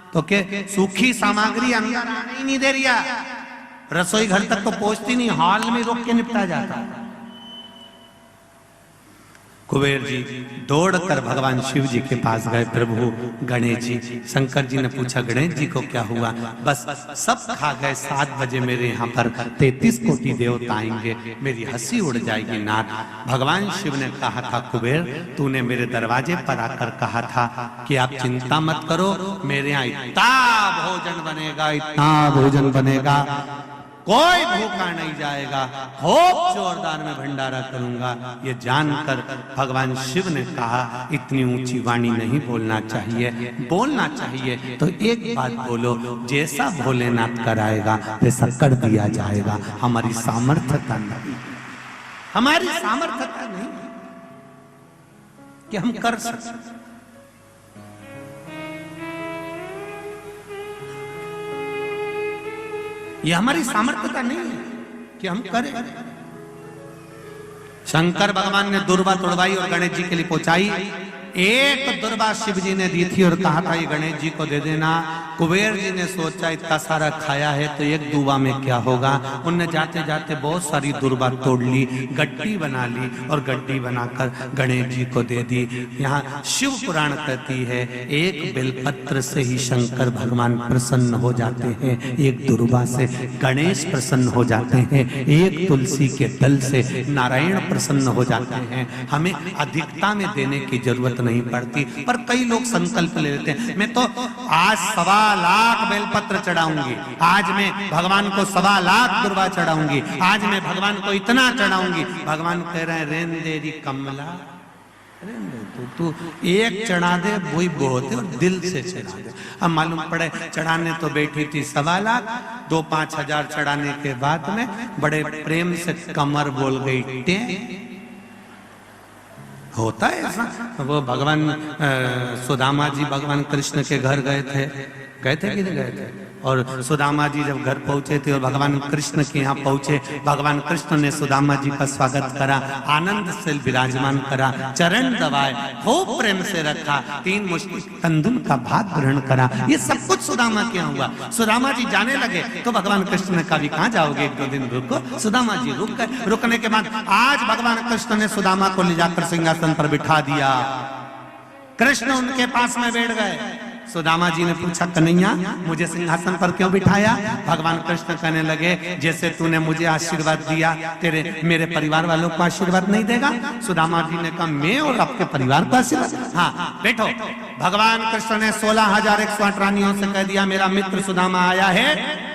तो के सूखी सामग्री अंदर आने ही नहीं दे रिया। रसोई घर तक तो पहुंचती नहीं, हॉल में रोक के निपटा जाता। कुबेर जी दौड़कर भगवान शिव जी के पास गए। प्रभु गणेश जी, शंकर जी ने पूछा गणेश जी को क्या हुआ? बस सब खा गए। 7 बजे मेरे यहाँ पर 33 कोटि देवता आएंगे, मेरी हंसी उड़ जाएगी नाथ। भगवान शिव ने कहा था कुबेर तूने मेरे दरवाजे पर आकर कहा था कि आप चिंता मत करो, मेरे यहाँ इतना भोजन बनेगा, इतना भोजन बनेगा, कोई भूखा नहीं जाएगा, खूब जोरदार में भंडारा करूंगा। ये जानकर भगवान शिव ने कहा इतनी ऊंची वाणी नहीं बोलना चाहिए, बोलना चाहिए तो एक बात बोलो, जैसा भोलेनाथ कराएगा वैसा कर दिया जाएगा। हमारी सामर्थ्यता नहीं, हमारी सामर्थ्यता नहीं कि हम कर सकते। ये हमारी सामर्थ्यता नहीं है कि हम करें। शंकर भगवान ने दुर्वा तोड़वाई और गणेश जी के लिए पहुंचाई। एक दुर्वा शिव जी ने दी थी और कहा था ये गणेश जी को दे देना। कुबेर जी ने सोचा इतना सारा खाया है तो एक दुर्वा में क्या होगा। उनने जाते जाते बहुत सारी दुर्वा तोड़ ली, गड्डी बना ली और गड्डी बनाकर गणेश जी को दे दी। यहाँ शिव पुराण कहती है एक बेलपत्र से ही शंकर भगवान प्रसन्न हो जाते हैं, एक दुर्वा से गणेश प्रसन्न हो जाते हैं, एक तुलसी के दल से नारायण प्रसन्न हो जाते हैं। हमें अधिकता में देने की जरूरत नहीं पड़ती, पर कई लोग संकल्प ले लेते हैं मैं तो आज 1.25 लाख बेलपत्र चढ़ाऊंगी, आज मैं भगवान को 1.25 लाख दुर्वा चढ़ाऊंगी, आज मैं भगवान को इतना चढ़ाऊंगी। भगवान कह रहे हैं रेन देरी कमला, तू एक चढ़ा दे वही बहुत है और दिल से चढ़ा दे। अब मालूम पड़े चढ़ाने तो बैठी थी 1.25 लाख, 2-5 हजार चढ़ाने के बाद में बड़े प्रेम से कमर बोल गई टे। होता है ऐसा। वो भगवान सुदामा जी भगवान कृष्ण के घर गए थे कि नहीं गए थे? और सुदामा जी जब घर पहुंचे थे और भगवान कृष्ण के यहाँ पहुंचे, भगवान कृष्ण ने सुदामा जी का स्वागत करा, आनंद से विराजमान करा, चरण दबाए, खूब प्रेम से रखा, 3 मुश्किल कंदुम का भात ग्रहण करा। ये सब कुछ सुदामा के यहाँ हुआ। सुदामा जी जाने लगे तो भगवान कृष्ण ने कहा भी कहाँ जाओगे, 1-2 दिन रुको। सुदामा जी रुक गए। रुकने के बाद आज भगवान कृष्ण ने सुदामा को ले जाकर सिंहासन पर बिठा दिया। कृष्ण उनके पास में बैठ गए। सुदामा जी ने पूछा कन्हैया मुझे सिंहासन पर क्यों बिठाया? भगवान कृष्ण कहने लगे जैसे तूने मुझे आशीर्वाद दिया तेरे मेरे परिवार वालों को आशीर्वाद नहीं देगा? सुदामा जी ने कहा मैं और आपके परिवार को आशीर्वाद? हाँ बैठो। भगवान कृष्ण ने 16,108 रानियों से कह दिया मेरा मित्र सुदामा आया है,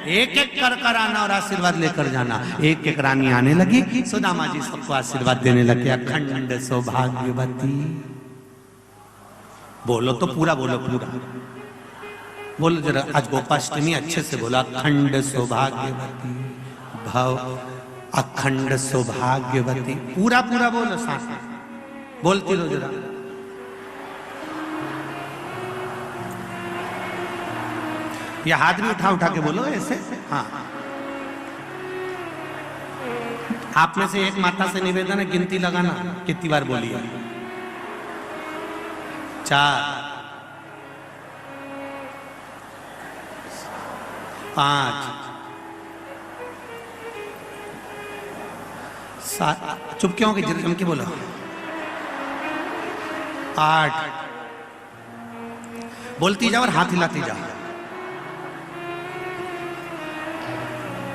एक एक कर आना और आशीर्वाद लेकर जाना। एक एक रानी आने लगी, सुदामा जी सबको आशीर्वाद देने लगे। अखंड सौभाग्यवती, बोलो तो पूरा बोलो, पूरा बोलो जरा। आज गोपाष्टमी अच्छे से बोला। अखंड सौभाग्यवती भव, अखंड सौभाग्यवती, पूरा पूरा बोलो, सांस बोलती लो जरा। ये हाथ भी उठा उठा के बोलो ऐसे। हाँ आप में से एक माता से निवेदन है, गिनती लगाना कितनी बार बोली है। 4 5 7 चुप क्यों कि जम के बोलो। 8 बोलती जाओ और हाथ हिलाती जाओ।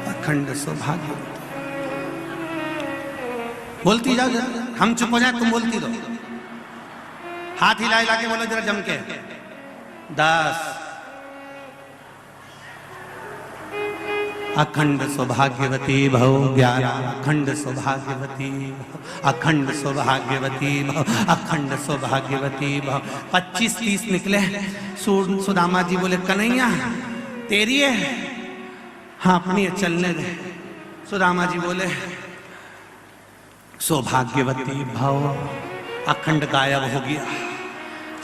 अखंड सौभाग्य बोलती जाओ जरा, हम चुप हो जाए तुम बोलती रहो। हाथ हिला हिला के बोलो जरा जम के। 10 अखंड सौभाग्यवती भव। 11 अखंड सौभाग्यवती भव, अखंड सौभाग्यवती भव, अखंड सौभाग्यवती भव। 25 30 निकले। सुदामा जी बोले कन्हैया तेरी है? हाँ अपनी है, चलने दे। सुदामा जी बोले सौभाग्यवती भव। अखंड गायब हो गया।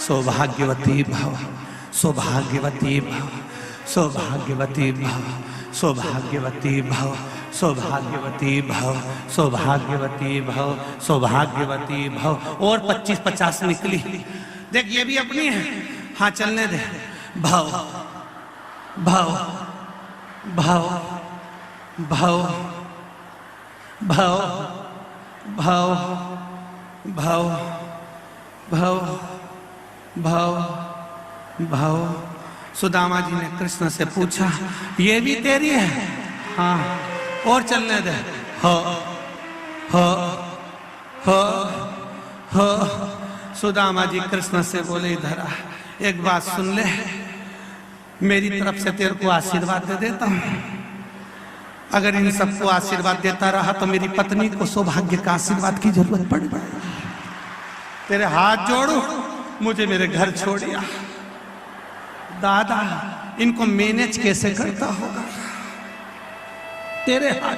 सौभाग्यवती भव, सौभाग्यवती भव, सौभाग्यवती भव, सौभाग्यवती भव, सौभाग्यवती भव, सौभाग्यवती भव, सौभाग्यवती भव। और 25 50 निकली। देख ये भी अपनी है। हाँ चलने दे। भव भव भव भव भव भव भव भव भव भव। सुदामा जी ने कृष्ण से पूछा ये भी तेरी है? हाँ और चलने दे। हो हो हो हो। सुदामा जी कृष्ण से बोले इधर आ, एक बात सुन ले, मेरी तरफ से तेरे को आशीर्वाद दे देता हूं। अगर इन सबको आशीर्वाद देता रहा तो मेरी पत्नी को सौभाग्य का आशीर्वाद की जरूरत पड़ जाएगी। तेरे हाथ जोड़ू, मुझे मेरे घर छोड़िया। दादा इनको मैनेज कैसे करता होगा? तेरे हाथ,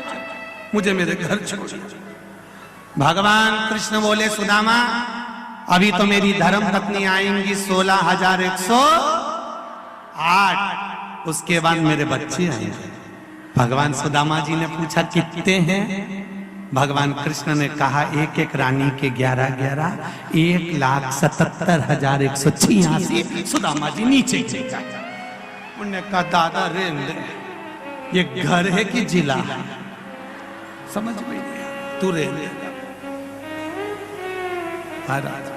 मुझे मेरे घर छोड़िया। भगवान कृष्ण बोले सुदामा अभी तो मेरी धर्म पत्नी आएंगी 16,108, उसके बाद मेरे बच्चे आएंगे। भगवान सुदामा जी ने पूछा कितने हैं? भगवान कृष्ण ने कहा एक एक रानी के 11-11, 1,77,186। सुदामा जी नीचे गिर गए। उन्होंने कहा दादा रे ये घर है कि जिला? समझ में नहीं, तू रे महाराज।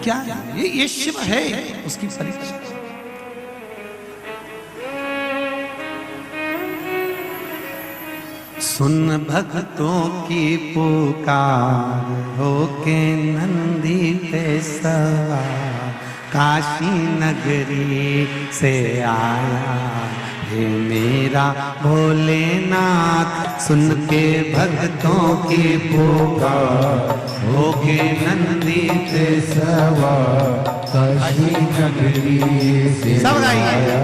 क्या ये शिव है, उसकी परीक्षा। सुन भक्तों की पुकार होके नंदी पे सवार, काशी नगरी से आया हे मेरा भोलेनाथ। सुन के भक्तों की पुकार होके नंदी पे सवार, काशी नगरी से आया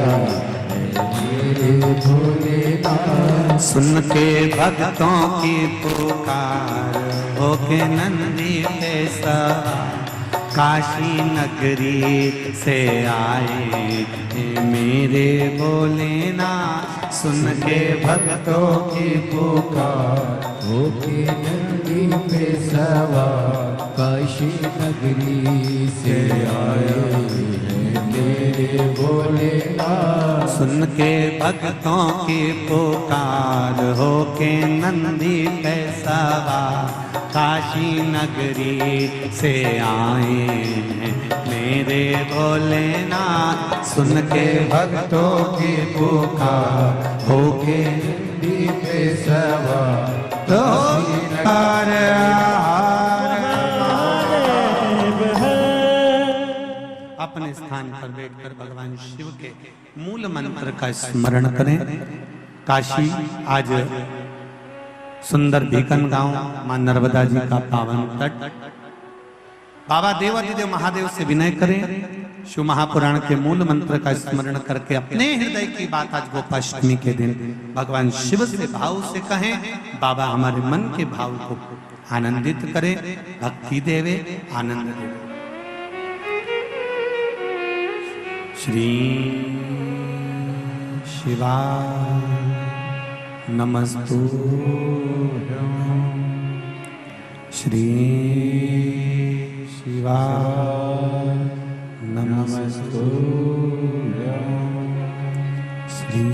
मेरे भोलेनाथ। सुन के भक्तों की पुकार होके नंदी पे सवार, काशी नगरी से आए मेरे भोलेनाथ। सुन के भक्तों की पुकार होके नंदी पे सवार, काशी नगरी से आए मेरे भोलेनाथ। सुन के भक्तों की पुकार होके नंदी पे सवार, काशी नगरी से आए मेरे भोलेनाथ। सुन के भक्तों की पुकार होके नंदी पे सवार, काशी अपने स्थान पर बैठकर भगवान शिव के मूल मंत्र का स्मरण करें। काशी आज सुंदर भीकन गांव, मां नर्मदा जी का पावन तट। बाबा देवादिदेव महादेव से विनय करें, शिव महापुराण के मूल मंत्र का स्मरण करके अपने हृदय की बात आज गोपाष्टमी के दिन भगवान शिव से भाव से कहें। बाबा हमारे मन के भाव को आनंदित करें, भक्ति देवे, आनंद देवे। श्री शिवाय नमस्तुभ्यं। श्री शिवाय नमस्तुभ्यं। श्री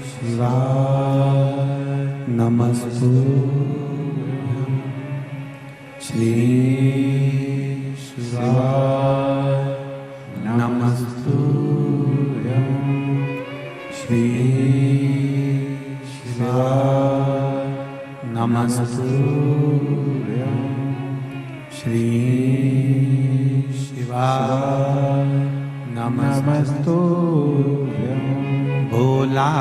शिवाय नमस्तुभ्यं। श्री शिवाय नमस्तुभ्यं। श्री शिवाय नमस्तुभ्यं। श्री शिवाय नमस्तुभ्यं। भोला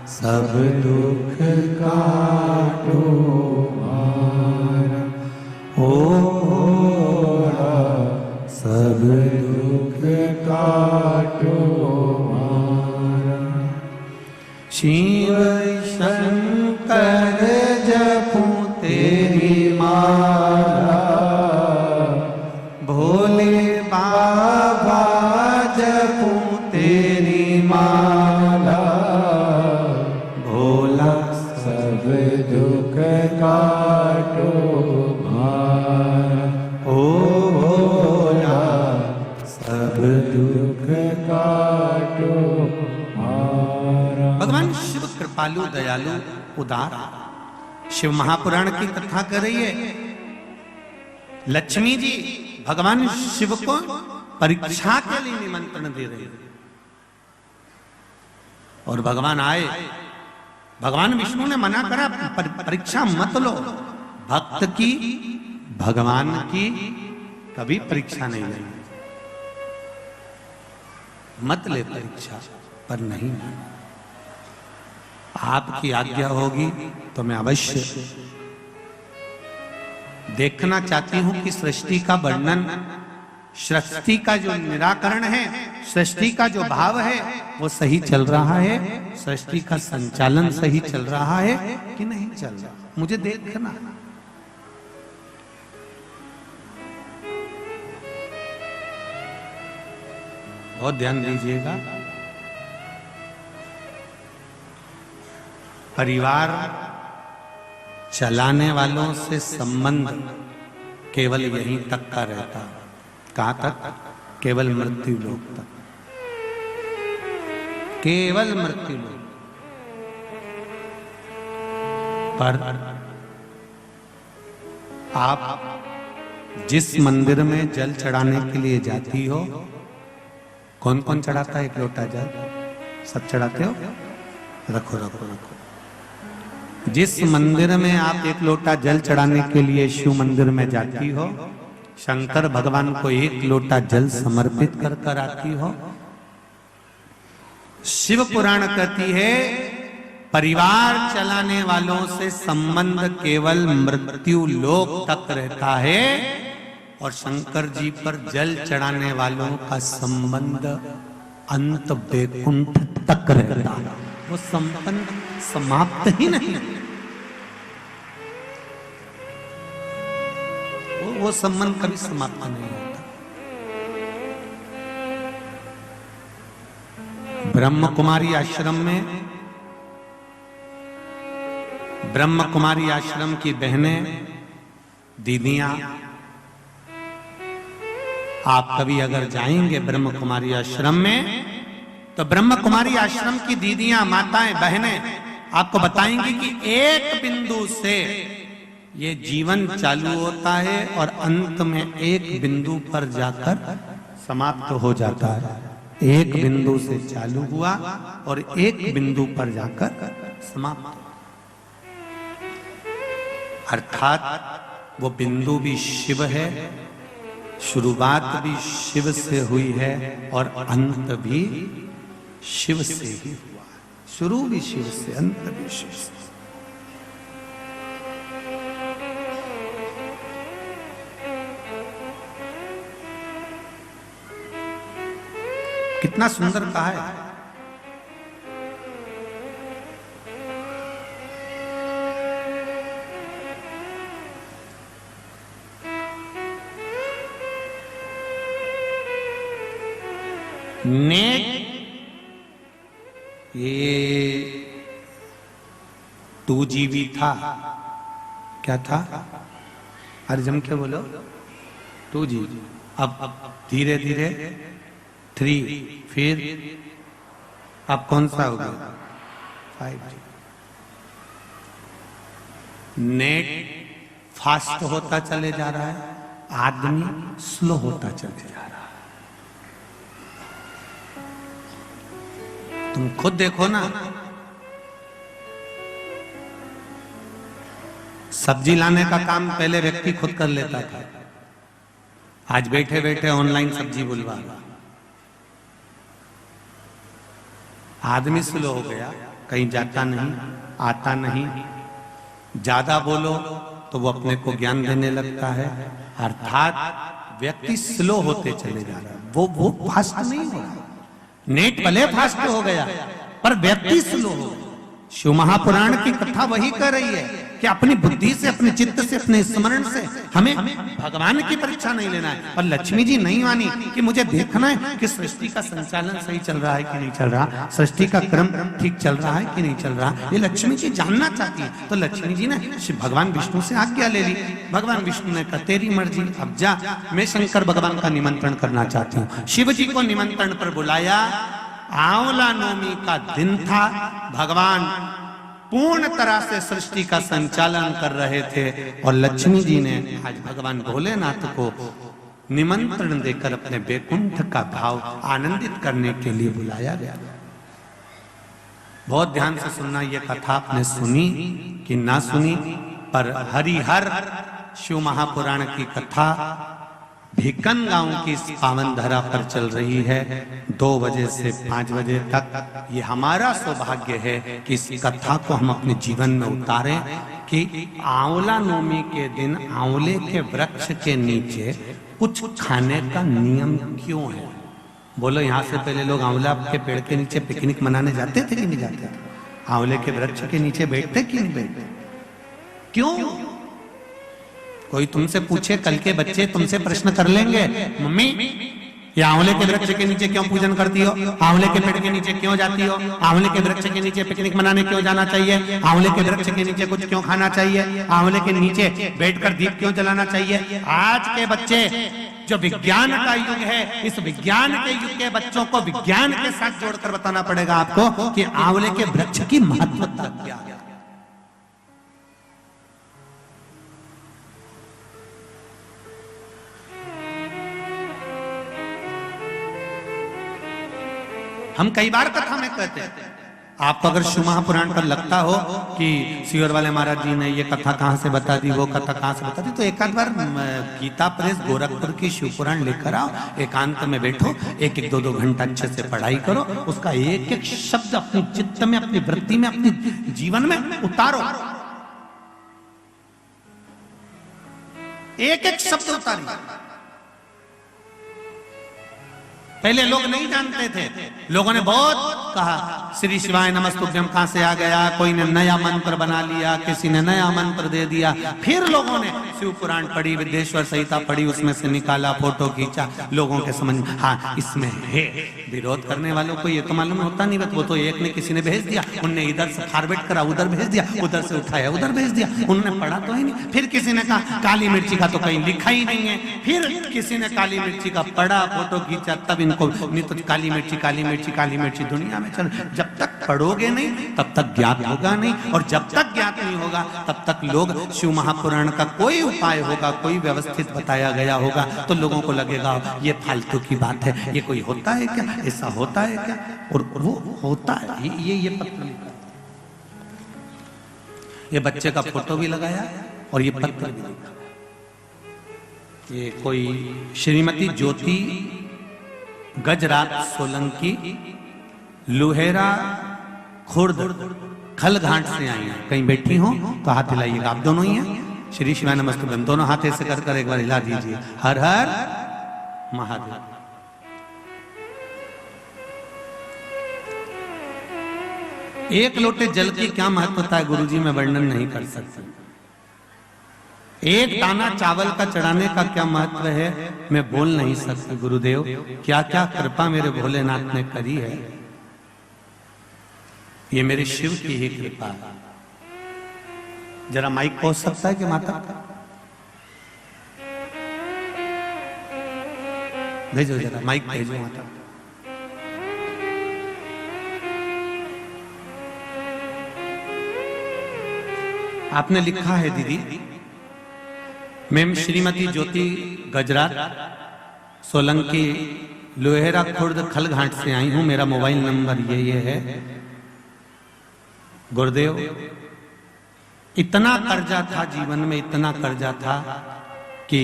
सब दुख काटो मारा, ओ भोला सब दुख काटो मारा। शिव शंकर जपूं तेरी माला, भोले बाबा जपूं तेरी माला। भोला सब दुख काटो मारा, ओ भोला सब दुख काटो मारा। भगवान शिव कृपालु दयालु उदार। शिव महापुराण की कथा कर रही है। लक्ष्मी जी भगवान शिव को परीक्षा के लिए निमंत्रण दे रहे हैं और भगवान आए। भगवान विष्णु ने मना करा, परीक्षा मत लो। भक्त की भगवान की कभी परीक्षा नहीं लेनी, मत ले परीक्षा, पर नहीं माना। आपकी आज्ञा होगी तो मैं अवश्य देखना चाहती हूं कि सृष्टि का वर्णन, सृष्टि का जो निराकरण है, सृष्टि का जो भाव है वो सही चल रहा है, सृष्टि का संचालन सही चल रहा है कि नहीं चल रहा, मुझे देखना। बहुत ध्यान दीजिएगा। परिवार चलाने वालों से संबंध केवल यहीं तक का रहता। कहां तक? केवल मृत्यु लोक तक, केवल मृत्यु लोक। पर आप जिस मंदिर में जल चढ़ाने के लिए जाती हो, कौन कौन चढ़ाता है? एक लोटा जल सब चढ़ाते हो? रखो रखो रखो। जिस मंदिर में आप एक लोटा जल चढ़ाने के लिए शिव मंदिर में जाती हो, शंकर भगवान को एक लोटा जल समर्पित कर कर आती हो। शिव पुराण कहती है परिवार चलाने वालों से संबंध केवल मृत्यु लोक तक रहता है और शंकर जी पर जल चढ़ाने वालों का संबंध अंत वैकुंठ तक रहता है। वो संबंध समाप्त ही नहीं, वो संबंध कभी समाप्त नहीं होता। ब्रह्म कुमारी आश्रम में, ब्रह्म कुमारी आश्रम की बहनें, दीदियां, आप कभी अगर जाएंगे ब्रह्म कुमारी आश्रम में तो ब्रह्म कुमारी आश्रम की दीदियां, माताएं, बहनें आपको बताएंगी कि एक बिंदु से ये जीवन चालू होता है और अंत में एक बिंदु पर जाकर समाप्त हो जाता है। एक बिंदु से चालू हुआ और एक बिंदु पर जाकर समाप्त। अर्थात वो बिंदु भी शिव है, शुरुआत भी शिव से हुई है और अंत भी शिव से ही हुआ। शुरू भी शिव से, अंत भी शिव से। कितना सुंदर कहा है। नेट ये 2 GB था, क्या था? अरे जम के बोलो 2 GB। अब धीरे धीरे 3, फिर अब कौन सा हो गया? 5G। नेट फास्ट होता चले जा रहा है, आदमी स्लो होता चले जा रहा है। तुम खुद देखो ना, सब्जी लाने का काम पहले व्यक्ति खुद कर लेता था, आज बैठे बैठे ऑनलाइन सब्जी बुलवा। आदमी स्लो हो गया, कहीं जाता नहीं, आता नहीं, ज्यादा बोलो तो वो अपने को ज्ञान देने लगता है, अर्थात व्यक्ति स्लो होते चले जा रहा है। वो फास्ट नहीं हो रहा। नेट भले फास्ट हो गया पर व्यक्ति स्लो हो गया। शिव महापुराण की कथा वही कर रही है कि अपनी बुद्धि से, अपने चित्त से, अपने स्मरण से हमें भगवान की परीक्षा नहीं लेना है। और लक्ष्मी जी नहीं मानी कि मुझे देखना है कि सृष्टि का संचालन सही चल रहा है कि नहीं चल रहा, सृष्टि का क्रम ठीक चल रहा है कि नहीं चल रहा, ये लक्ष्मी जी जानना चाहती है। तो लक्ष्मी जी ने भगवान विष्णु से आज्ञा ले ली। भगवान विष्णु ने कहा तेरी मर्जी, अब जा, मैं शंकर भगवान का निमंत्रण करना चाहती हूँ। शिव जी को निमंत्रण पर बुलाया। आंवला नवमी का दिन था, भगवान पूर्ण तरह से सृष्टि का संचालन कर रहे थे और लक्ष्मी जी ने आज भगवान भोलेनाथ को निमंत्रण देकर अपने वैकुंठ का भाव आनंदित करने के लिए बुलाया गया। बहुत ध्यान से सुनना, यह कथा आपने सुनी कि ना सुनी, पर हरिहर शिव महापुराण की कथा भिकन गांव की इस पावन धरा पर चल रही है 2 बजे से 5 बजे तक। ये हमारा सौभाग्य है कि इस कथा को हम अपने जीवन में उतारें कि आंवला नवमी के दिन आंवले के वृक्ष के नीचे कुछ खाने का नियम क्यों है? बोलो, यहाँ से पहले लोग आंवला के पेड़ के नीचे पिकनिक मनाने जाते थे कि नहीं जाते? आंवले के वृक्ष के नीचे बैठते कि नहीं बैठते? क्यों? कोई तुमसे पूछे, कल के बच्चे तुमसे प्रश्न कर लेंगे, मम्मी ये आंवले के वृक्ष के नीचे क्यों पूजन करती हो? आंवले के पेड़ के नीचे क्यों जाती हो? आंवले के वृक्ष के नीचे पिकनिक मनाने क्यों जाना चाहिए? आंवले के वृक्ष के नीचे कुछ क्यों खाना चाहिए? आंवले के नीचे बैठकर दीप क्यों जलाना चाहिए? आज के बच्चे, जो विज्ञान का युग है, इस विज्ञान के युग के बच्चों को विज्ञान के साथ जोड़कर बताना पड़ेगा आपको कि आंवले के वृक्ष की महत्वता क्या है। हम कई बार कथा में कहते हैं, आपको अगर शिव महापुराण पर लगता हो कि सीवर वाले महाराज जी ने ये कथा कहाँ से बता दी, वो कथा कहाँ से बता दी, तो एक आध बार गीता प्रेस गोरखपुर की शिव पुराण लेकर आओ, एकांत में बैठो, 1-1, 2-2 घंटा अच्छे से पढ़ाई करो, उसका एक एक शब्द अपने चित्त में, अपनी वृत्ति में, अपने जीवन में उतारो, एक एक शब्द उतारो। पहले लोग नहीं जानते थे, लोगों ने बहुत कहा श्री शिवाय नमस्तुभ्यम कहां से आ गया, कोई ने नया मंत्र बना लिया, किसी ने नया मंत्र दे दिया। फिर लोगों ने शिव पुराण पढ़ी, विद्येश्वर संहिता पढ़ी, उसमें से निकाला, फोटो खींचा, लोगों के समझ में हाँ इसमें है। विरोध करने वालों को ये तो मालूम होता नहीं, वो तो एक ने किसी ने भेज दिया, उनने इधर से फॉरवर्ड करा, उधर भेज दिया, उधर से उठाया, उधर भेज दिया, उन्होंने पढ़ा तो ही नहीं। फिर किसी ने कहा काली मिर्ची का तो कहीं लिखा ही नहीं है, फिर किसी ने काली मिर्ची का पढ़ा, फोटो खींचा, तब इनको नहीं तो काली मिर्ची, काली मिर्ची, काली मिर्ची दुनिया में चल। जब तक पढ़ोगे नहीं तब तक ज्ञात होगा नहीं, और जब तक ज्ञात नहीं होगा तब तक लोग शिव महापुराण का कोई उपाय होगा, कोई व्यवस्थित बताया गया होगा तो लोगों को लगेगा ये फालतू की बात है, ये कोई होता है क्या, ऐसा होता है क्या? और वो होता है। ये पत्र लिखा, ये बच्चे का फोटो भी लगाया और ये पत्र भी लिखा। ये कोई श्रीमती ज्योति गजरात सोलंकी लुहेरा खुर्द खलघाट से आई हैं। कहीं बैठी हो तो हाथ हिलाइएगा, आप दोनों ही हैं। श्री शिवाय नमस्तुभ्यम दोनों हाथ ऐसे कर एक बार हिला दीजिए, हर हर महादेव। एक लोटे जल की क्या महत्वता है गुरुजी, मैं वर्णन नहीं कर सकता। एक दाना चावल का चढ़ाने का क्या महत्व है मैं बोल नहीं सकता। गुरुदेव क्या क्या कृपा मेरे भोलेनाथ ने करी है, ये मेरे शिव की ही कृपा है। जरा माइक पहुंच सकता है कि माता? भेजो जरा माइक भेजो माता। आपने लिखा है दीदी, मैम श्रीमती ज्योति गजरात सोलंकी लोहेरा खुर्द खलघाट से आई हूं, मेरा मोबाइल नंबर ये है। गुरुदेव इतना कर्जा था जीवन में, इतना कर्जा था कि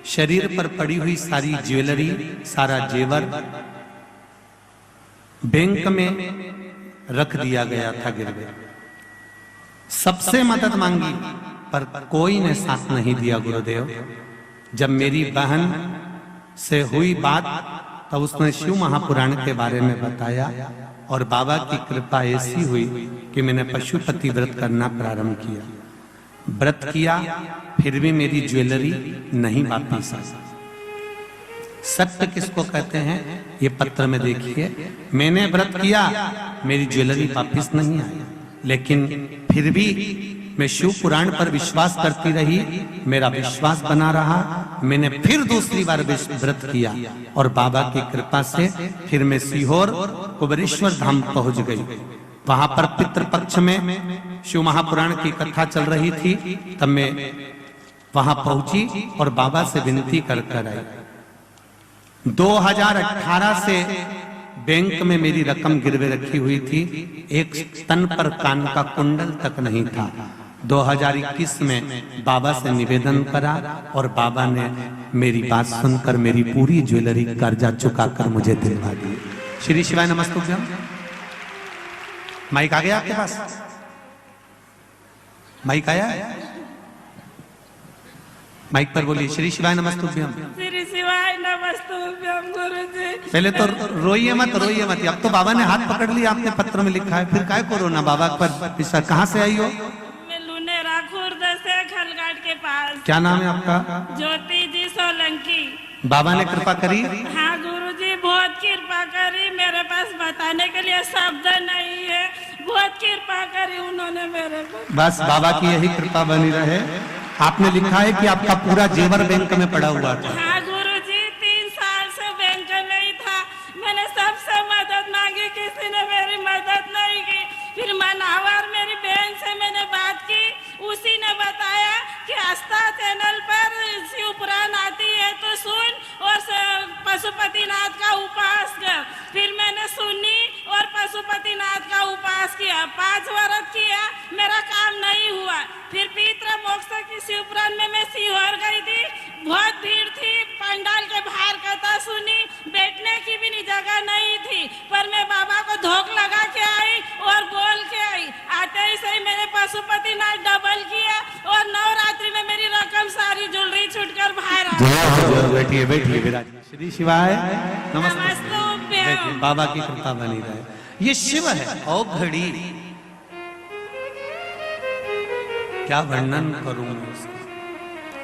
शरीर पर पड़ी हुई सारी ज्वेलरी, सारा जेवर बैंक में रख दिया गया था गिरवे। सबसे मदद मांगी पर कोई ने साथ नहीं दिया। गुरुदेव जब मेरी बहन से हुई बात तब उसने शिव महापुराण के बारे में बताया और बाबा की कृपा ऐसी हुई कि मैंने पशुपति व्रत करना प्रारंभ किया। व्रत किया फिर भी मेरी ज्वेलरी नहीं वापस आई। सत्य किसको कहते हैं ये पत्र में देखिए। मैंने व्रत किया, मेरी ज्वेलरी वापस नहीं आई, लेकिन फिर भी मैं शिव पुराण पर विश्वास करती रही, मेरा विश्वास बना रहा। मैंने फिर दूसरी बार व्रत किया और बाबा की कृपा से फिर मैं सीहोर कुबेरेश्वर धाम पहुंच गई। वहां पर पितृपक्ष में शिव महापुराण की कथा चल रही थी, तब मैं वहां पहुंची और बाबा से विनती कर आई। 2018 से बैंक में मेरी रकम गिरवे रखी हुई थी, एक तन पर कान का कुंडल तक नहीं था। 2021 में बाबा से निवेदन करा और बाबा ने मेरी बात सुनकर मेरी पूरी ज्वेलरी कर्जा चुकाकर मुझे दिलवा दी। श्री शिवाय नमस्तुभ्यम। माइक आ गया आपके पास? माइक आया? माइक पर बोलिए श्री शिवाय नमस्तुभ्यम। श्री शिवाय नमस्तुभ्यम गुरुजी। पहले तो रोइए मत, रोइए मत। अब तो बाबा ने हाथ पकड़ लिया, आपने पत्र में लिखा है, फिर काय को रोना? बाबा पर कहाँ से आई हो? मैं लुनेरा खुर्द से खलघाट के पास। क्या नाम है आपका? ज्योति जी सोलंकी। बाबा ने कृपा करी? हाँ गुरुजी बहुत कृपा करी, मेरे पास बताने के लिए शब्द नहीं है, बहुत कृपा करी उन्होंने मेरे पर। बस बाबा की यही कृपा बनी रहे। आपने लिखा है कि आपका पूरा जेवर बैंक में पड़ा हुआ था। हाँ गुरुजी 3 साल से बैंक में ही था। मैंने सबसे मदद मांगी, किसी ने मेरी मदद नहीं की। फिर मनावर मेरी बहन से मैंने बात की, उसी ने बताया कि आस्था चैनल पर शिव पुराण आती है तो सुन और पशुपतिनाथ का उपास कर। फिर मैंने सुनी और पशुपतिनाथ का उपास किया, 5 व्रत किया, मेरा काम नहीं हुआ। फिर पितृ मोक्ष की शिव पुराण में मैं सीहोर गई थी, बहुत भीड़ थी, पंडाल के बाहर कथा सुनी, बैठने की भी जगह नहीं थी, पर मैं बाबा को धोख लगा के आई और बोल के आई। आते ही सही मैंने पशुपतिनाथ डबल किया और नवरात्रि में मेरी रकम सारी ज्वेलरी छूटकर बाहर आ गई। बैठिए बैठिए विराज। श्री शिवाय नमस्तुभ्यम। बाबा की कृपा बनी रहे। ये शिव है ओ घड़ी, क्या वर्णन करूं मैं उसका,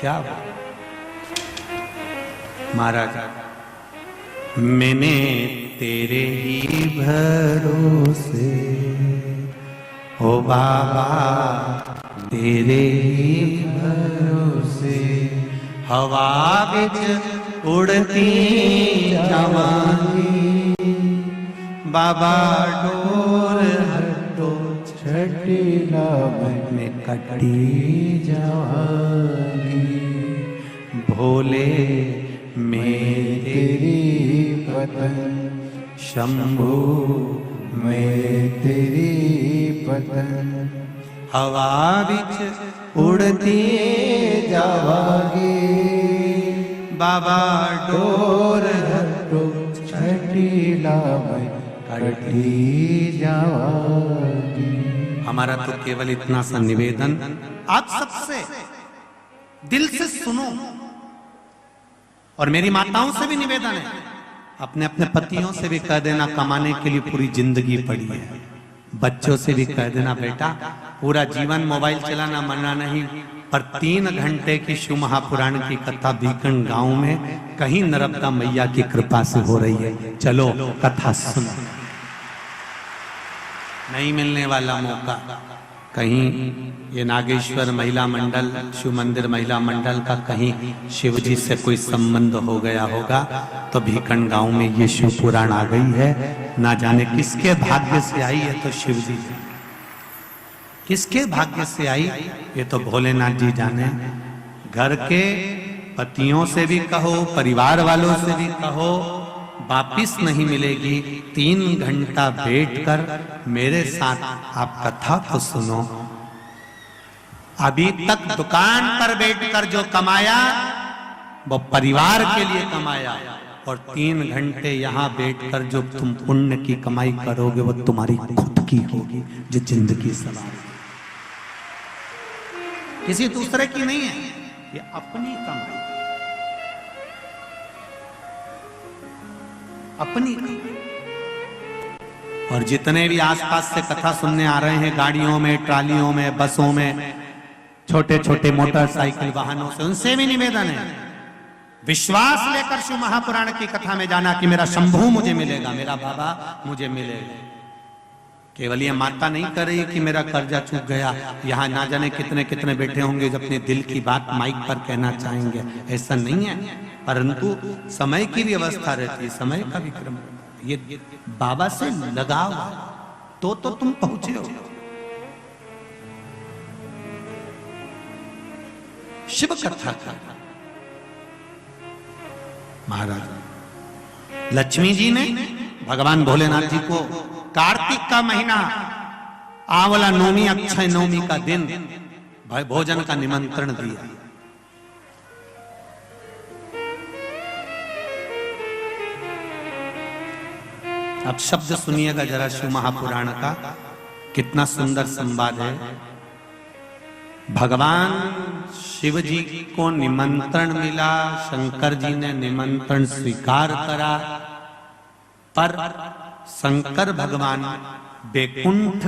क्या महाराज। मैंने तेरे ही भरोसे ओ बाबा, तेरे ही भरोसे हवा बिच उड़ती जवानी। बाबा डोर हटो छठीला में कटी जवानी। भोले में तेरी पतन, शंभू में तेरी पतन। हवा बिच उड़ती जावागी। बाबा डोर हटो छठीला में कटी जावागी। हमारा तो केवल इतना सा निवेदन आप सबसे दिल से सुनो, और मेरी माताओं से भी निवेदन है, अपने अपने पतियों से भी कह देना कमाने के लिए पूरी जिंदगी पड़ी है। बच्चों से भी कह देना बेटा पूरा जीवन मोबाइल चलाना मना नहीं, पर 3 घंटे की शिव महापुराण की कथा बीकन गांव में कहीं नर्मदा मैया की कृपा से हो रही है। चलो कथा सुनो। नहीं मिलने वाला मौका, कहीं ये नागेश्वर महिला मंडल, शिव मंदिर महिला मंडल का कहीं शिव जी से कोई संबंध हो गया होगा, तो भीकन गांव में ये शिव पुराण आ गई है। ना जाने किसके भाग्य से आई है, तो शिव जी किसके भाग्य से आई, ये तो भोलेनाथ जी जाने। घर के पतियों से भी कहो, परिवार वालों से भी कहो, वापिस नहीं मिलेगी। 3 घंटा बैठकर मेरे साथ आप कथा को सुनो। अभी तक दुकान पर बैठकर जो कमाया वो परिवार के लिए कमाया, और 3 घंटे यहाँ बैठकर जो तुम पुण्य की कमाई करोगे वो तुम्हारी खुद की होगी, जो जिंदगी सवार किसी दूसरे की नहीं है, ये अपनी कमाई, अपनी। और जितने भी आसपास से कथा सुनने आ रहे हैं, गाड़ियों में, ट्रालियों में, बसों में, छोटे छोटे मोटरसाइकिल वाहनों से, उनसे भी निवेदन है, विश्वास लेकर शिव महापुराण की कथा में जाना कि मेरा शंभू मुझे मिलेगा, मेरा बाबा मुझे मिलेगा। केवल ये माता नहीं कर रही कि मेरा कर्जा चूक गया। यहाँ ना जाने कितने कितने बैठे होंगे जो अपने दिल की बात माइक पर कहना चाहेंगे, ऐसा नहीं है। परंतु समय की भी अवस्था रहती है, समय का भी क्रम। ये बाबा से लगाव तो तुम पहुंचे हो। शिव कथा का महाराज लक्ष्मी जी ने भगवान भोलेनाथ जी को कार्तिक का महीना, आंवला नवमी, अक्षय नवमी का दिन भोजन का निमंत्रण दिया। अब शब्द सुनिएगा जरा शिव महापुराण का, कितना सुंदर संवाद है। भगवान शिव जी को निमंत्रण मिला, शंकर जी ने निमंत्रण स्वीकार करा, पर शंकर भगवान बैकुंठ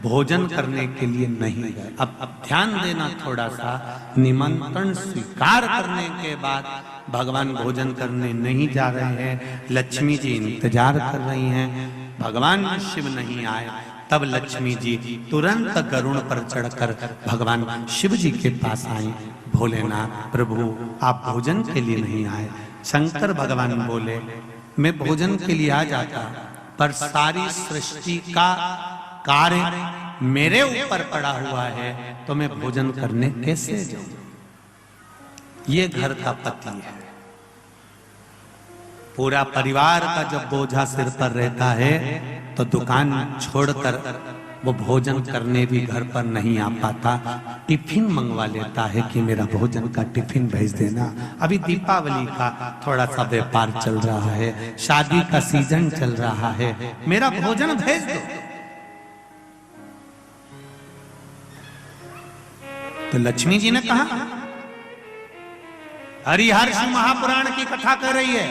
भोजन करने के लिए नहीं गए। अब ध्यान देना थोड़ा सा, निमंत्रण स्वीकार करने के बाद भगवान भोजन करने नहीं जा रहे हैं। लक्ष्मी जी इंतजार कर रही हैं, भगवान शिव नहीं आए। तब लक्ष्मी जी तुरंत गरुड़ पर चढ़कर भगवान शिव जी के पास आई। भोलेनाथ प्रभु, आप भोजन के लिए नहीं आए। शंकर भगवान बोले, मैं भोजन के लिए आ जाता, पर सारी सृष्टि का कार्य मेरे ऊपर पड़ा हुआ है, तो मैं भोजन करने कैसे जाऊं? ये घर का पति है। पूरा परिवार का जब बोझा सिर पर रहता है, तो दुकान छोड़कर वो भोजन करने भी घर पर नहीं आ पाता, टिफिन मंगवा लेता है कि मेरा भोजन का टिफिन भेज देना। अभी दीपावली का थोड़ा सा व्यापार चल रहा है, शादी का सीजन चल रहा है, मेरा भोजन भेज दो। तो लक्ष्मी जी ने कहा, हरिहर शिव महापुराण की कथा कर रही है,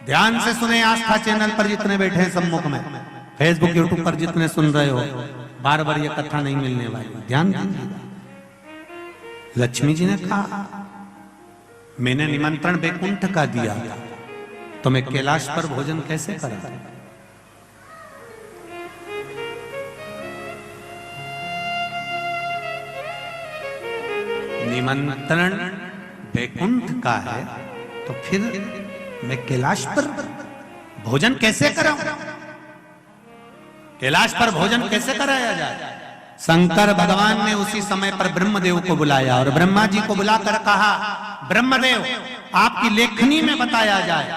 ध्यान से सुने। आस्था चैनल पर जितने बैठे हैं सम्मुख में, फेसबुक यूट्यूब पर जितने सुन रहे हो, बार बार ये कथा नहीं मिलने वाली, ध्यान दीजिएगा। लक्ष्मी जी ने कहा, मैंने निमंत्रण बैकुंठ का दिया, तो मैं कैलाश पर भोजन कैसे करा? निमंत्रण बैकुंठ का है, तो फिर मैं कैलाश पर भोजन कैसे कराऊं? कैलाश पर भोजन कैसे कराया जाए? शंकर भगवान ने उसी समय पर ब्रह्मदेव को बुलाया और ब्रह्मा जी को बुलाकर कहा, ब्रह्मदेव, आपकी लेखनी में बताया जाए,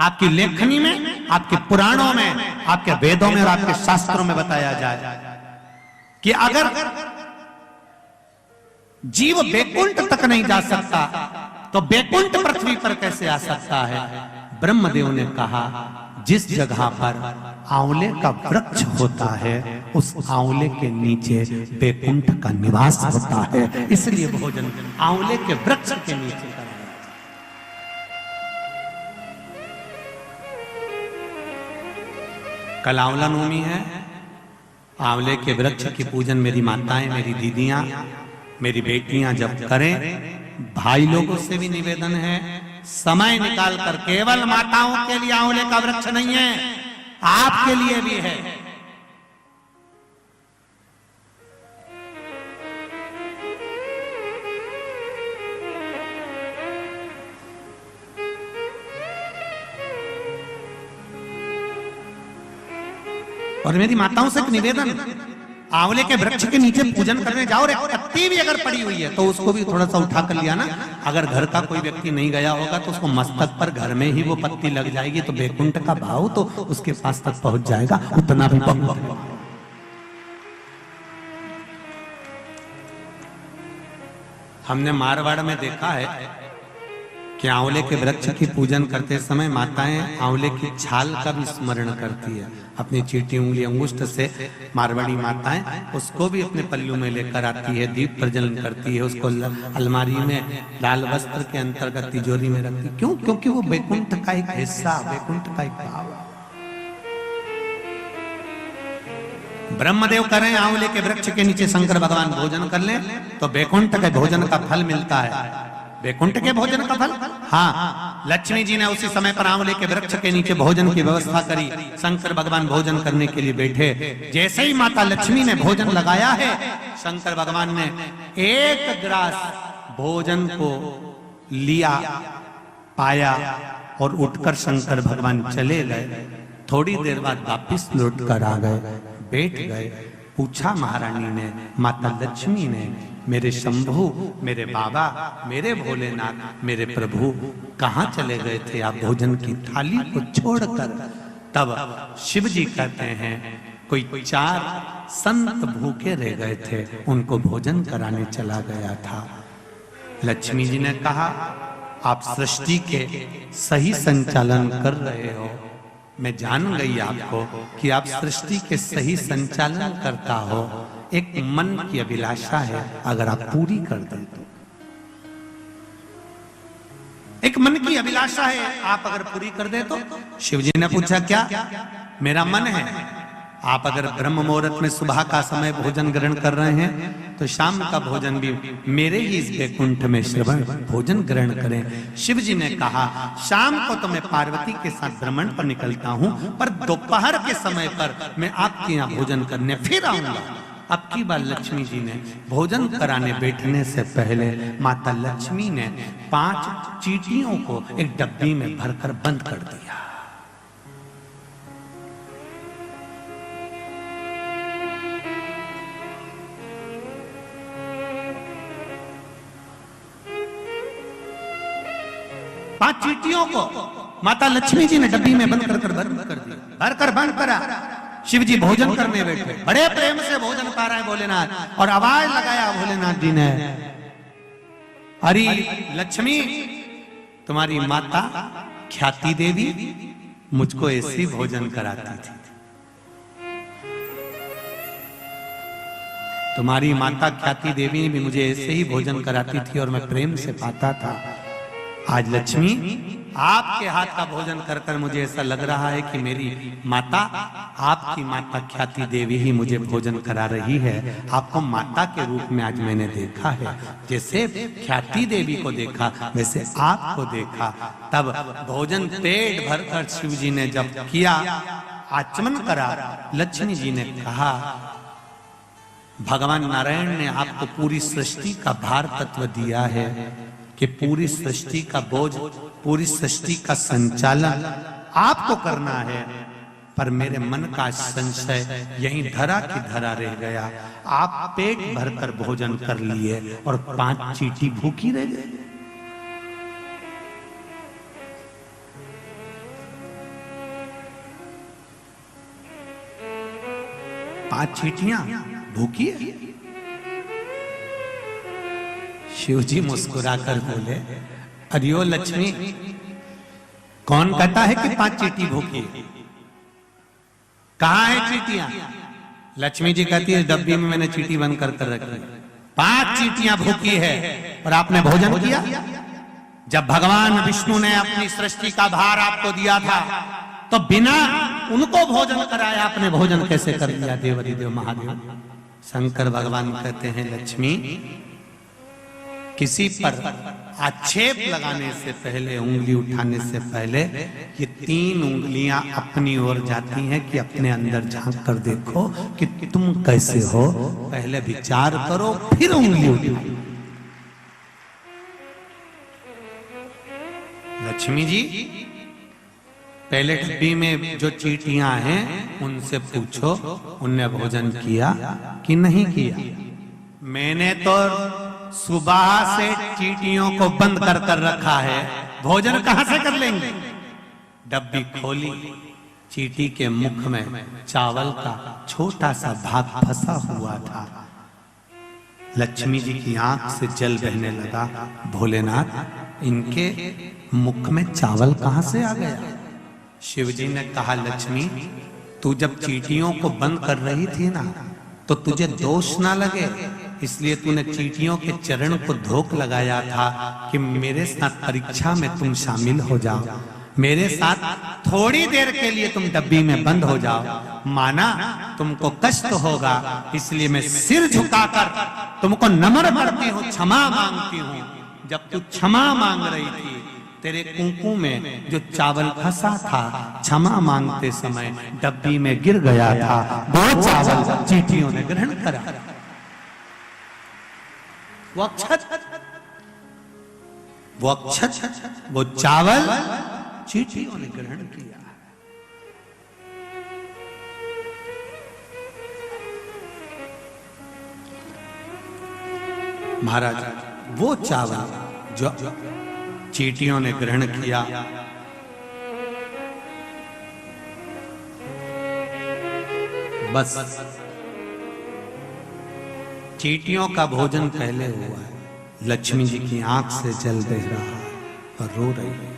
आपकी लेखनी में, आपके पुराणों में, आपके वेदों में और आपके शास्त्रों में बताया जाए कि अगर जीव बैकुंठ तक नहीं जा सकता, तो बैकुंठ पृथ्वी पर कैसे आ सकता है? ब्रह्मदेव ने कहा, जिस जगह पर आंवले का वृक्ष होता है, उस आंवले के नीचे बैकुंठ का निवास होता है, इसलिए भोजन आंवले के वृक्ष के नीचे कराया। कल आंवला नवमी है, आंवले के वृक्ष की पूजन मेरी माताएं, मेरी दीदियां, मेरी बेटियां जब करें, भाई लोगों से भी निवेदन है, समय निकाल कर, केवल माताओं के लिए आंवले का वृक्ष नहीं है, आपके लिए भी है। और मेरी माताओं से एक निवेदन, आंवले के वृक्ष के नीचे पूजन करने जाओ, रे पत्ती भी अगर पड़ी हुई है तो उसको भी थोड़ा सा उठा कर लिया ना। अगर घर का कोई व्यक्ति नहीं गया होगा तो उसको मस्तक पर घर में ही वो पत्ती लग जाएगी, तो बैकुंठ का भाव तो उसके पास तक पहुंच जाएगा, उतना भी बहुत। हमने मारवाड़ में देखा है कि आंवले के वृक्ष की पूजन करते समय माताएं आंवले की छाल का भी स्मरण करती है। अपनी चीटी उंगली अंगुष्ठ से मारवाड़ी माताएं उसको भी अपने पल्लू में लेकर आती है, दीप प्रज्वलन करती है, उसको अलमारी में लाल वस्त्र के अंतर्गत तिजोरी में रखती है। क्यों? क्योंकि वो बैकुंठ का एक हिस्सा, बैकुंठ का एक भाव। ब्रह्मदेव करें आंवले के वृक्ष के नीचे शंकर भगवान भोजन कर लें तो बैकुंठ के भोजन का फल मिलता है। बैकुंठ के भोजन का फल, हाँ, लक्ष्मी जी ने उसी समय पर आंवले के वृक्ष के नीचे भोजन की व्यवस्था करी। शंकर भगवान भोजन करने के लिए बैठे, जैसे ही माता लक्ष्मी ने भोजन लगाया है, शंकर भगवान ने एक ग्रास भोजन को लिया, पाया और उठकर शंकर भगवान चले गए। थोड़ी देर बाद वापिस लौट कर आ गए, बैठ गए। पूछा महारानी ने, माता लक्ष्मी ने, मेरे शंभु, मेरे बाबा, मेरे भोलेनाथ, मेरे प्रभु कहाँ चले गए थे आप भोजन की थाली को छोड़कर? तब शिव जी कहते हैं कोई 4 संत भूखे रह गए थे, उनको भोजन कराने चला गया था। लक्ष्मी जी ने कहा, आप सृष्टि के सही संचालन कर रहे हो, मैं जान गई आपको कि आप सृष्टि के सही संचालन करता हो। एक मन की अभिलाषा है, अगर आप पूरी कर दें तो। एक मन की अभिलाषा है, आप अगर पूरी कर दे तो। शिव जी ने पूछा, क्या? मेरा मन है, आप अगर ब्रह्म मुहूर्त में सुबह का समय भोजन ग्रहण कर रहे हैं तो शाम का भोजन भी मेरे ही इस बैकुंठ में श्रवण भोजन ग्रहण करें। शिव जी ने कहा, शाम को तो मैं पार्वती के साथ भ्रमण पर निकलता हूं, पर दोपहर के समय पर मैं आपके यहाँ भोजन करने फिर आऊंगा। अब की बार लक्ष्मी जी ने भोजन कराने बैठने से पहले माता लक्ष्मी ने 5 चींटियों को एक डब्बी में भरकर बंद कर दिया। पांच चींटियों को माता लक्ष्मी जी ने डब्बी में बंद कर दिया, भरकर बंद करा। शिव जी भोजन करने बैठे, बड़े प्रेम से भोजन पा रहे भोलेनाथ, और आवाज लगाया भोलेनाथ जी ने, अरे लक्ष्मी, तुम्हारी माता ख्याति देवी मुझको ऐसी भोजन कराती थी। तुम्हारी माता ख्याति देवी भी मुझे ऐसे ही भोजन कराती थी और मैं प्रेम से पाता था। आज लक्ष्मी, आपके हाथ का भोजन कर कर मुझे ऐसा लग रहा है कि मेरी माता, आपकी माता ख्याति देवी ही मुझे भोजन करा रही है। आपको माता के रूप में आज मैंने देखा है, जैसे ख्याति देवी को देखा वैसे आपको देखा। तब भोजन पेट भरकर शिव जी ने जब किया, आचमन करा, लक्ष्मी जी ने कहा, भगवान नारायण ने आपको पूरी सृष्टि का भार तत्व दिया है कि पूरी सृष्टि का बोझ, पूरी सृष्टि का संचालन आपको करना है, पर मेरे मन का संशय यहीं धरा की धरा रह गया। आप पेट भरकर भोजन कर लिए और 5 चींटी भूखी रह गई। पांच चींटियां भूखी है। शिव जी मुस्कुराकर बोले, अरियो लक्ष्मी, कौन कहता है कि 5 चींटी भूखी है? कहां है चींटियां? लक्ष्मी जी कहती है, डब्बी में मैंने चींटी बंद कर रखी। 5 चींटियां भूखी है और आपने भोजन किया। जब भगवान विष्णु ने अपनी सृष्टि का भार आपको दिया था, तो बिना उनको भोजन कराया आपने भोजन कैसे कर लिया देवाधिदेव महादेव? शंकर भगवान कहते हैं लक्ष्मी, किसी पर आक्षेप लगाने से पहले, उंगली उठाने से पहले ये 3 उंगलियां अपनी ओर जाती हैं कि अपने अंदर झांक कर देखो कि तुम कैसे हो। पहले विचार करो फिर उंगली उठाओ। लक्ष्मी जी, पहले डब्बी में जो चींटियां हैं उनसे पूछो उनने भोजन किया कि नहीं किया। मैंने तो सुबह से चींटियों को बंद कर कर रखा है, भोजन कहां से कर लेंगे? डब्बी खोली, चींटी के मुख में चावल का छोटा सा भाग फंसा हुआ था। लक्ष्मी जी की आंख से जल बहने लगा। भोलेनाथ, इनके मुख में चावल कहां से आ गया? शिव जी ने कहा, लक्ष्मी, तू जब चींटियों को बंद कर रही थी ना, तो तुझे दोष ना लगे, इसलिए तूने चींटियों के चरण को धोख लगाया था कि मेरे साथ परीक्षा में तुम शामिल हो जाओ, मेरे साथ थोड़ी देर के लिए तुम डब्बी में बंद हो जाओ। माना तुमको कष्ट होगा, इसलिए मैं सिर झुकाकर तुमको नम्र करती हूँ, क्षमा मांगती हूँ। जब तू क्षमा मांग रही थी, तेरे कुंकू में जो चावल फंसा था, क्षमा मांगते समय डब्बी में गिर गया था। वो चावल चींटियों ने ग्रहण करा। वो अक्षत, वो चावल चींटियों ने ग्रहण किया। महाराज, वो चावल जो चींटियों ने ग्रहण किया, बस चींटियों का भोजन पहले हुआ है। लक्ष्मी जी की आंख से जल बह रहा है और रो रही है।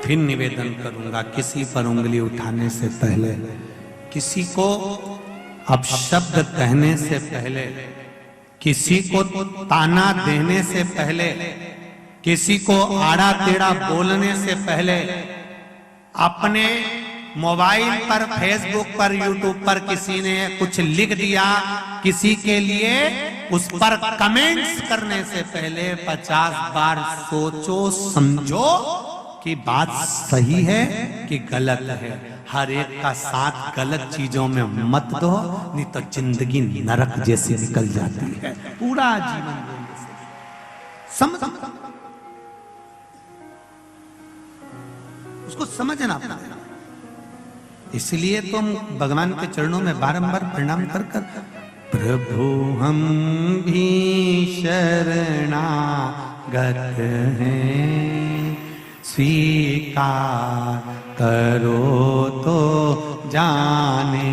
फिर निवेदन करूंगा, किसी पर उंगली उठाने से पहले, किसी को अपशब्द कहने से पहले, किसी को ताना देने से पहले, किसी को आड़ा टेढ़ा बोलने से पहले, अपने मोबाइल पर, फेसबुक पर, यूट्यूब पर किसी ने कुछ लिख दिया, किसी के लिए उस पर कमेंट्स करने से पहले 50 बार सोचो समझो कि बात सही है कि गलत है। हर एक का साथ गलत चीजों में मत दो, नहीं तो जिंदगी नरक जैसी निकल जाती है। पूरा जीवन समझ, उसको समझना पड़ेगा। इसलिए तुम भगवान के चरणों में बारंबार प्रणाम कर कर, प्रभु हम भी शरणागत हैं, स्वीकार करो तो जाने।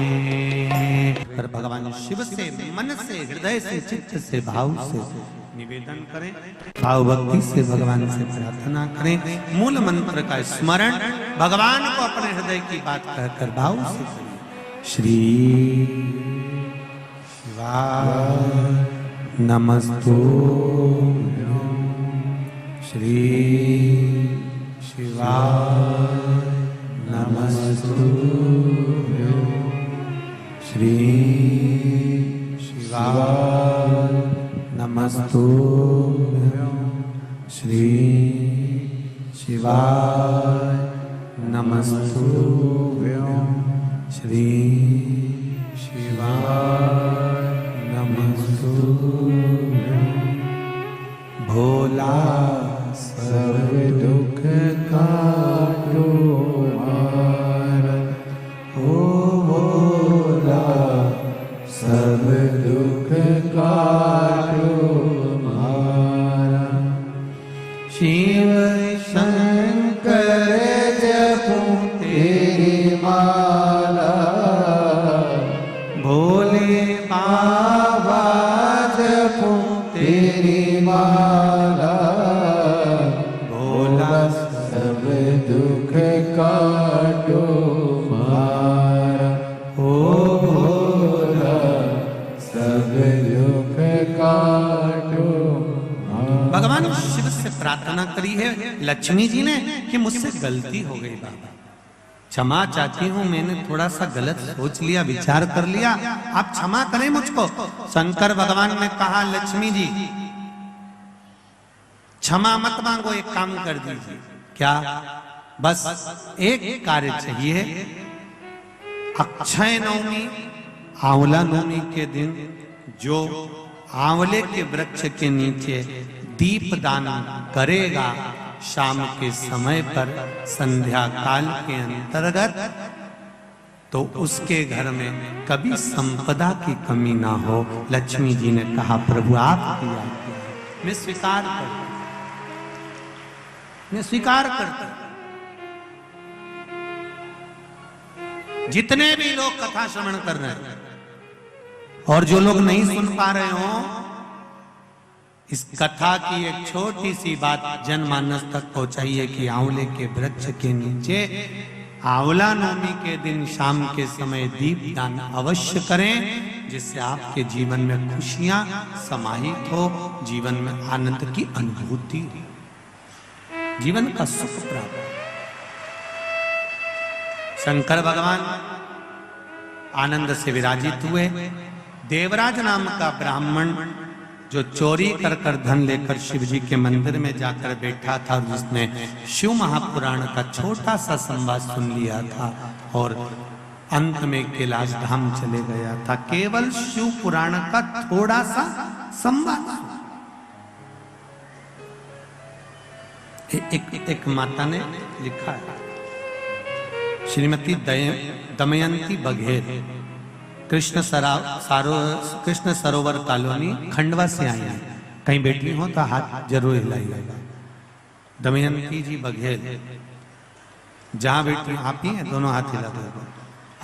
पर भगवान शिव से मन से, हृदय से, चित्त से, भाव से निवेदन करें, भाव भक्ति से भगवान से प्रार्थना करें। मूल मंत्र का स्मरण, भगवान को अपने हृदय की बात कहकर भाव से करें। श्री शिवाय नमस्तु, श्री शिवाय नमस्तु, श्री शिवाय नमस्तु, श्री शिवाय नमस्तु, श्री शिवाय नमस्तु। भोला सब दुख काटो मारा, ओ भोला सब दुख काटो मारा। शिव शंकर जपूं तेरी माला, भोले बाबा जपूं तेरी माला। भोला सब दुख काटो मारा, ओ भोला सब दुख काटो। भगवान शिव से प्रार्थना करी है लक्ष्मी जी ने कि मुझसे गलती हो गई बाबा, क्षमा चाहती हूं, मैंने थोड़ा सा गलत सोच लिया, विचार कर लिया, आप क्षमा करें मुझको। शंकर भगवान ने कहा लक्ष्मी जी क्षमा मत मांगो, एक काम कर दीजिए। क्या? बस एक कार्य चाहिए, अक्षय नवमी आंवला नवमी के दिन जो आंवले के वृक्ष के नीचे दीप दान करेगा शाम के समय पर संध्या काल के अंतर्गत, तो उसके घर में कभी संपदा की कमी ना हो। लक्ष्मी जी ने कहा प्रभु आपकी आज्ञा, मैं स्वीकार करता, मैं स्वीकार करता। जितने भी लोग कथा श्रवण कर रहे हैं और जो लोग नहीं सुन पा रहे हो, इस कथा की एक छोटी सी बात जनमानस तक पहुंचाइए कि आंवले के वृक्ष के नीचे आंवला नवमी के दिन शाम के समय दीप दान अवश्य करें, जिससे आपके जीवन में खुशियां समाहित हो, जीवन में आनंद की अनुभूति हो, जीवन का सुख प्राप्त। शंकर भगवान आनंद से विराजित हुए। देवराज नाम का ब्राह्मण जो चोरी कर कर धन लेकर शिव जी के मंदिर में जाकर बैठा था, जिसने शिव महापुराण का छोटा सा संवाद सुन लिया था और अंत में कैलाश धाम चले गया था, केवल शिव पुराण का थोड़ा सा संवाद। एक माता ने लिखा है, श्रीमती दमयंती बघेल, कृष्ण सरोवर कॉलोनी खंडवा से आई है, कहीं बैठी हो तो हाथ जरूर हिलाइएगा। दमयंती जी बघेल जहां बैठी आप ही हैं, दोनों हाथ हिला दो।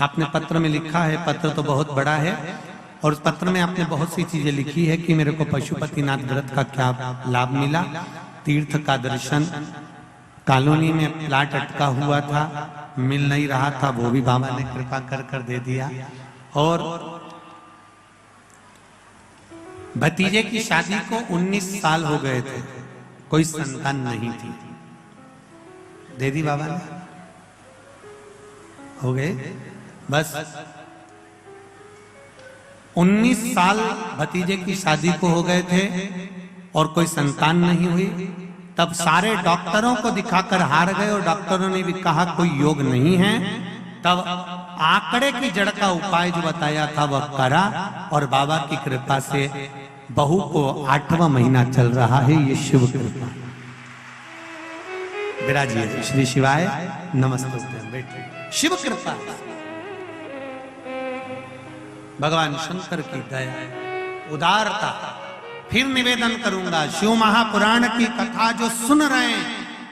आपने पत्र में लिखा है, पत्र तो बहुत बड़ा है और उस पत्र में आपने बहुत सी चीजें लिखी है कि मेरे को पशुपतिनाथ व्रत का क्या लाभ मिला, तीर्थ का दर्शन, कॉलोनी में प्लाट अटका हुआ था, मिल नहीं रहा था, वो भी बाबा ने कृपा कर कर दे दिया, और भतीजे की शादी को 19 साल हो गए थे, कोई संतान नहीं थी, दे दी बाबा ने, हो गए बस। 19 साल भतीजे की शादी को हो गए थे और कोई संतान नहीं हुई। तब सारे डॉक्टरों को दिखाकर हार गए और डॉक्टरों ने भी कहा कोई योग नहीं है। तब आंकड़े की जड़ का उपाय जो बताया था वह करा और बाबा की कृपा से बहू को 8वां महीना चल रहा है। ये शिव कृपा। विराजिए श्री शिवाय नमस्ते। बैठे, शिव कृपा, भगवान शंकर की दया, उदारता। फिर निवेदन करूंगा, शिव महापुराण की कथा जो सुन रहे हैं,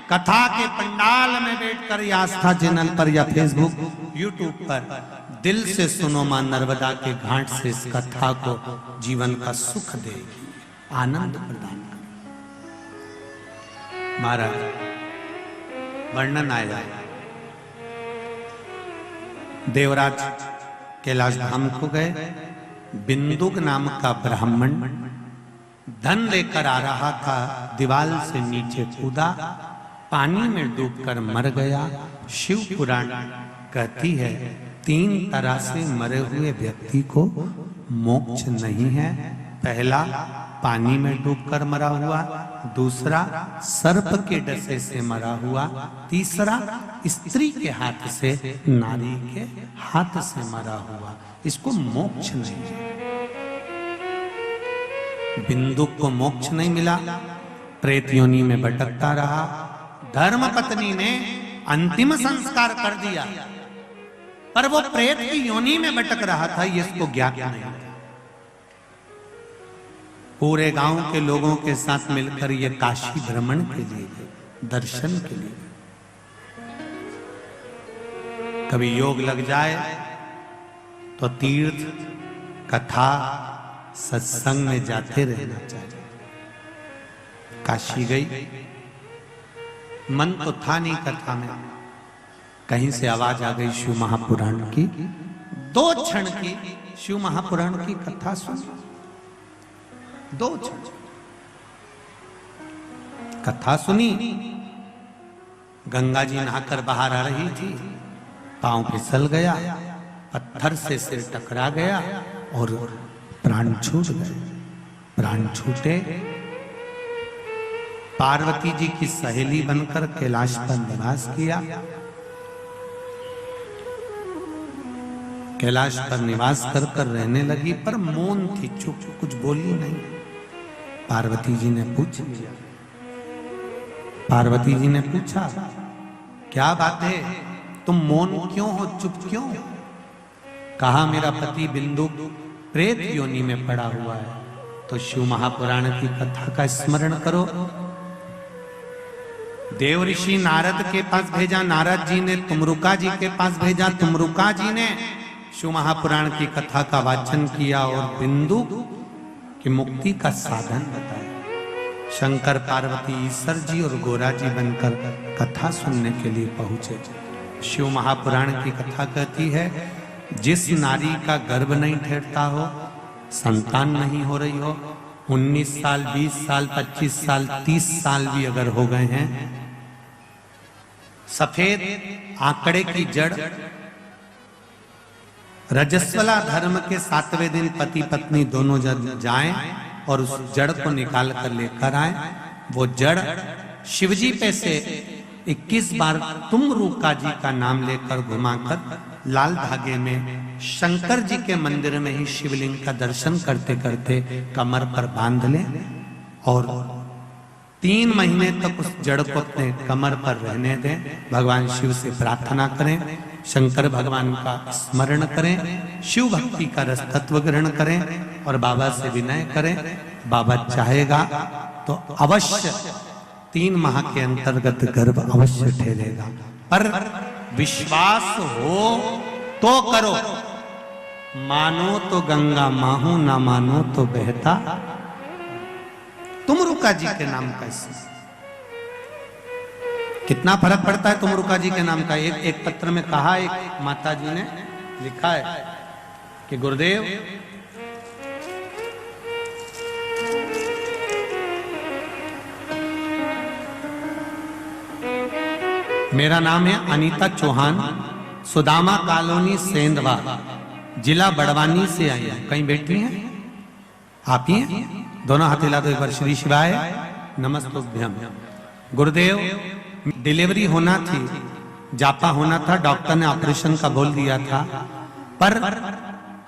कथा के पंडाल में बैठकर या आस्था चैनल पर या फेसबुक यूट्यूब पर दिल से सुनो, मां नर्मदा के घाट से इस कथा को जीवन का सुख देगी, आनंद प्रदान करेगी। महाराज वर्णन आया, देवराज कैलाश धाम को गए। बिंदुक नाम का ब्राह्मण धन लेकर आ रहा था, दीवार से नीचे कूदा, पानी में डूबकर मर गया। शिव पुराण कहती है 3 तरह से मरे हुए व्यक्ति को मोक्ष नहीं है। पहला पानी में डूबकर मरा हुआ, दूसरा सर्प के डसे से मरा हुआ, तीसरा स्त्री के हाथ से, नारी के हाथ से मरा हुआ, इसको मोक्ष नहीं है। बिंदुक को मोक्ष नहीं मिला, प्रेत योनि में भटकता रहा। धर्म पत्नी ने अंतिम संस्कार कर दिया, पर वो प्रेत की योनि में भटक रहा था, ये इसको ज्ञात नहीं था। पूरे गांव के लोगों के साथ मिलकर ये काशी भ्रमण के लिए, दर्शन के लिए, कभी योग लग जाए तो तीर्थ, कथा, सत्संग में जाते रहना चाहिए। काशी गई, मन तो था नहीं कथा में, कहीं से आवाज आ गई शिव महापुराण की। 2 क्षण की शिव महापुराण की कथा सुन, 2 क्षण। कथा सुनी। गंगा जी नहाकर बाहर आ रही थी, पांव फिसल गया, पत्थर से सिर टकरा गया और प्राण छूट गए। प्राण छूटे, पार्वती जी की सहेली बनकर कैलाश पर निवास किया। कैलाश पर निवास कर कर रहने लगी, पर मौन थी, चुप, कुछ बोली नहीं। पार्वती जी ने पूछ लिया, पार्वती जी ने पूछा, क्या बात है, तुम मौन क्यों हो, चुप क्यों? कहा, मेरा पति बिंदु प्रेत योनि में पड़ा हुआ है, तो शिव महापुराण की कथा का स्मरण करो। देव ऋषि नारद के पास भेजा, नारद जी ने तुमरुका जी के पास भेजा, तुमरुका जी ने शिव महापुराण की कथा का वाचन किया और बिंदु की मुक्ति का साधन बताया। शंकर पार्वती ईश्वर जी और गोरा जी बनकर कथा सुनने के लिए पहुंचे। शिव महापुराण की कथा कहती है, जिस नारी का गर्भ नहीं ठहरता हो, संतान नहीं हो रही हो, 19 साल 20 साल 25 साल 30 साल भी अगर हो गए हैं, सफेद आंकड़े की जड़, रजस्वला धर्म के 7वें दिन पति पत्नी दोनों जन जाएं और उस जड़ को निकाल कर लेकर आए। वो जड़ शिवजी पे से 21 बार तुमरुका जी का नाम लेकर घुमाकर लाल धागे में शंकर जी के मंदिर में ही शिवलिंग का दर्शन करते करते कमर पर बांध लें और 3 महीने तक उस जड़ को अपने कमर पर रहने दें। भगवान शिव से प्रार्थना करें, शंकर भगवान का स्मरण करें, शिव भक्ति का रस तत्व ग्रहण करें और बाबा से विनय करें। बाबा चाहेगा तो अवश्य 3 माह के अंतर्गत गर्भ अवश्य ठहरेगा, पर विश्वास हो तो करो। मानो तो गंगा माहू, ना मानो तो बहता तुमरुका जी के नाम का। कितना फर्क पड़ता है तुमरुका जी के नाम का। एक पत्र में कहा, एक माता जी ने लिखा है कि गुरुदेव, मेरा नाम है अनीता चौहान, सुदामा कॉलोनी सेंधवा, जिला बड़वानी से आई है। कहीं बैठी हैं आप ही हैं? दोनों हाथ हिला दो एक बार। श्री शिवाय नमस्तुभ्यम। गुरुदेव, डिलीवरी होना थी, जापा होना था, डॉक्टर ने ऑपरेशन का बोल दिया था, पर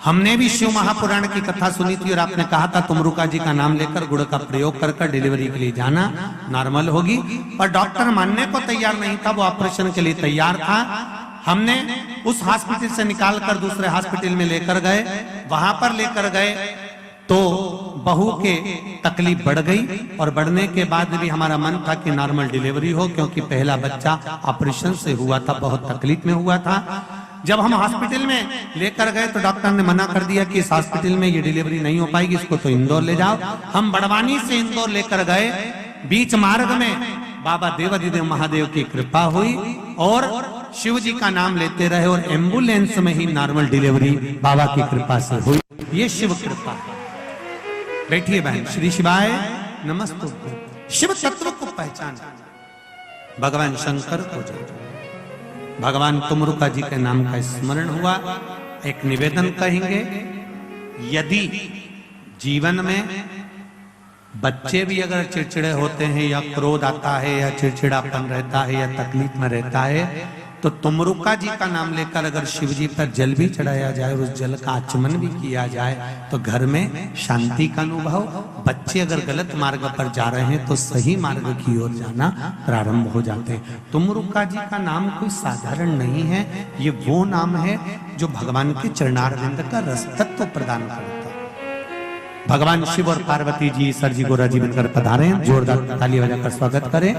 हमने भी शिव महापुराण की कथा सुनी थी और आपने कहा था तुमरुका जी का नाम लेकर गुड़ का प्रयोग कर डिलीवरी के लिए जाना, नॉर्मल होगी। पर डॉक्टर मानने को तैयार नहीं था, वो ऑपरेशन के लिए तैयार था। हमने उस हॉस्पिटल से निकाल कर दूसरे हॉस्पिटल में लेकर गए। वहां पर लेकर गए तो बहू के तकलीफ बढ़ गई और बढ़ने के बाद भी हमारा मन था कि नॉर्मल डिलीवरी हो, क्योंकि पहला बच्चा ऑपरेशन से हुआ था, बहुत तकलीफ में हुआ था। जब हम हॉस्पिटल में लेकर गए तो डॉक्टर ने मना कर दिया कि इस हॉस्पिटल में ये डिलीवरी नहीं हो पाएगी, इसको तो इंदौर ले जाओ। हम बड़वानी से इंदौर लेकर गए। बीच मार्ग में बाबा देवाधिदेव महादेव की कृपा हुई और शिव जी का नाम लेते रहे और एम्बुलेंस में ही नॉर्मल डिलीवरी बाबा की कृपा से हुई। ये शिव कृपा। बैठिए बहन। श्री शिवाय नमस्तुभ्यम। शिव तत्व को पहचान, भगवान शंकर को जान, भगवान तुमरुका जी के नाम का स्मरण हुआ। एक निवेदन कहेंगे, यदि जीवन में बच्चे भी अगर चिड़चिड़े होते हैं या क्रोध आता है या चिड़चिड़ापन रहता है या तकलीफ में रहता है, तो तुमरुका जी का नाम लेकर अगर शिव जी पर जल भी चढ़ाया जाए और उस जल का आचमन भी किया जाए तो घर में शांति का अनुभव। बच्चे अगर गलत मार्ग पर जा रहे हैं तो सही मार्ग की ओर जाना प्रारंभ हो जाते हैं। तुमरुका जी का नाम कोई साधारण नहीं है, ये वो नाम है जो भगवान के चरणारविंद का रसतत्व प्रदान करता है। भगवान शिव और पार्वती जी, सर जी, गोरा जी बनकर पधारे। जोरदार ताली बजाकर स्वागत करें।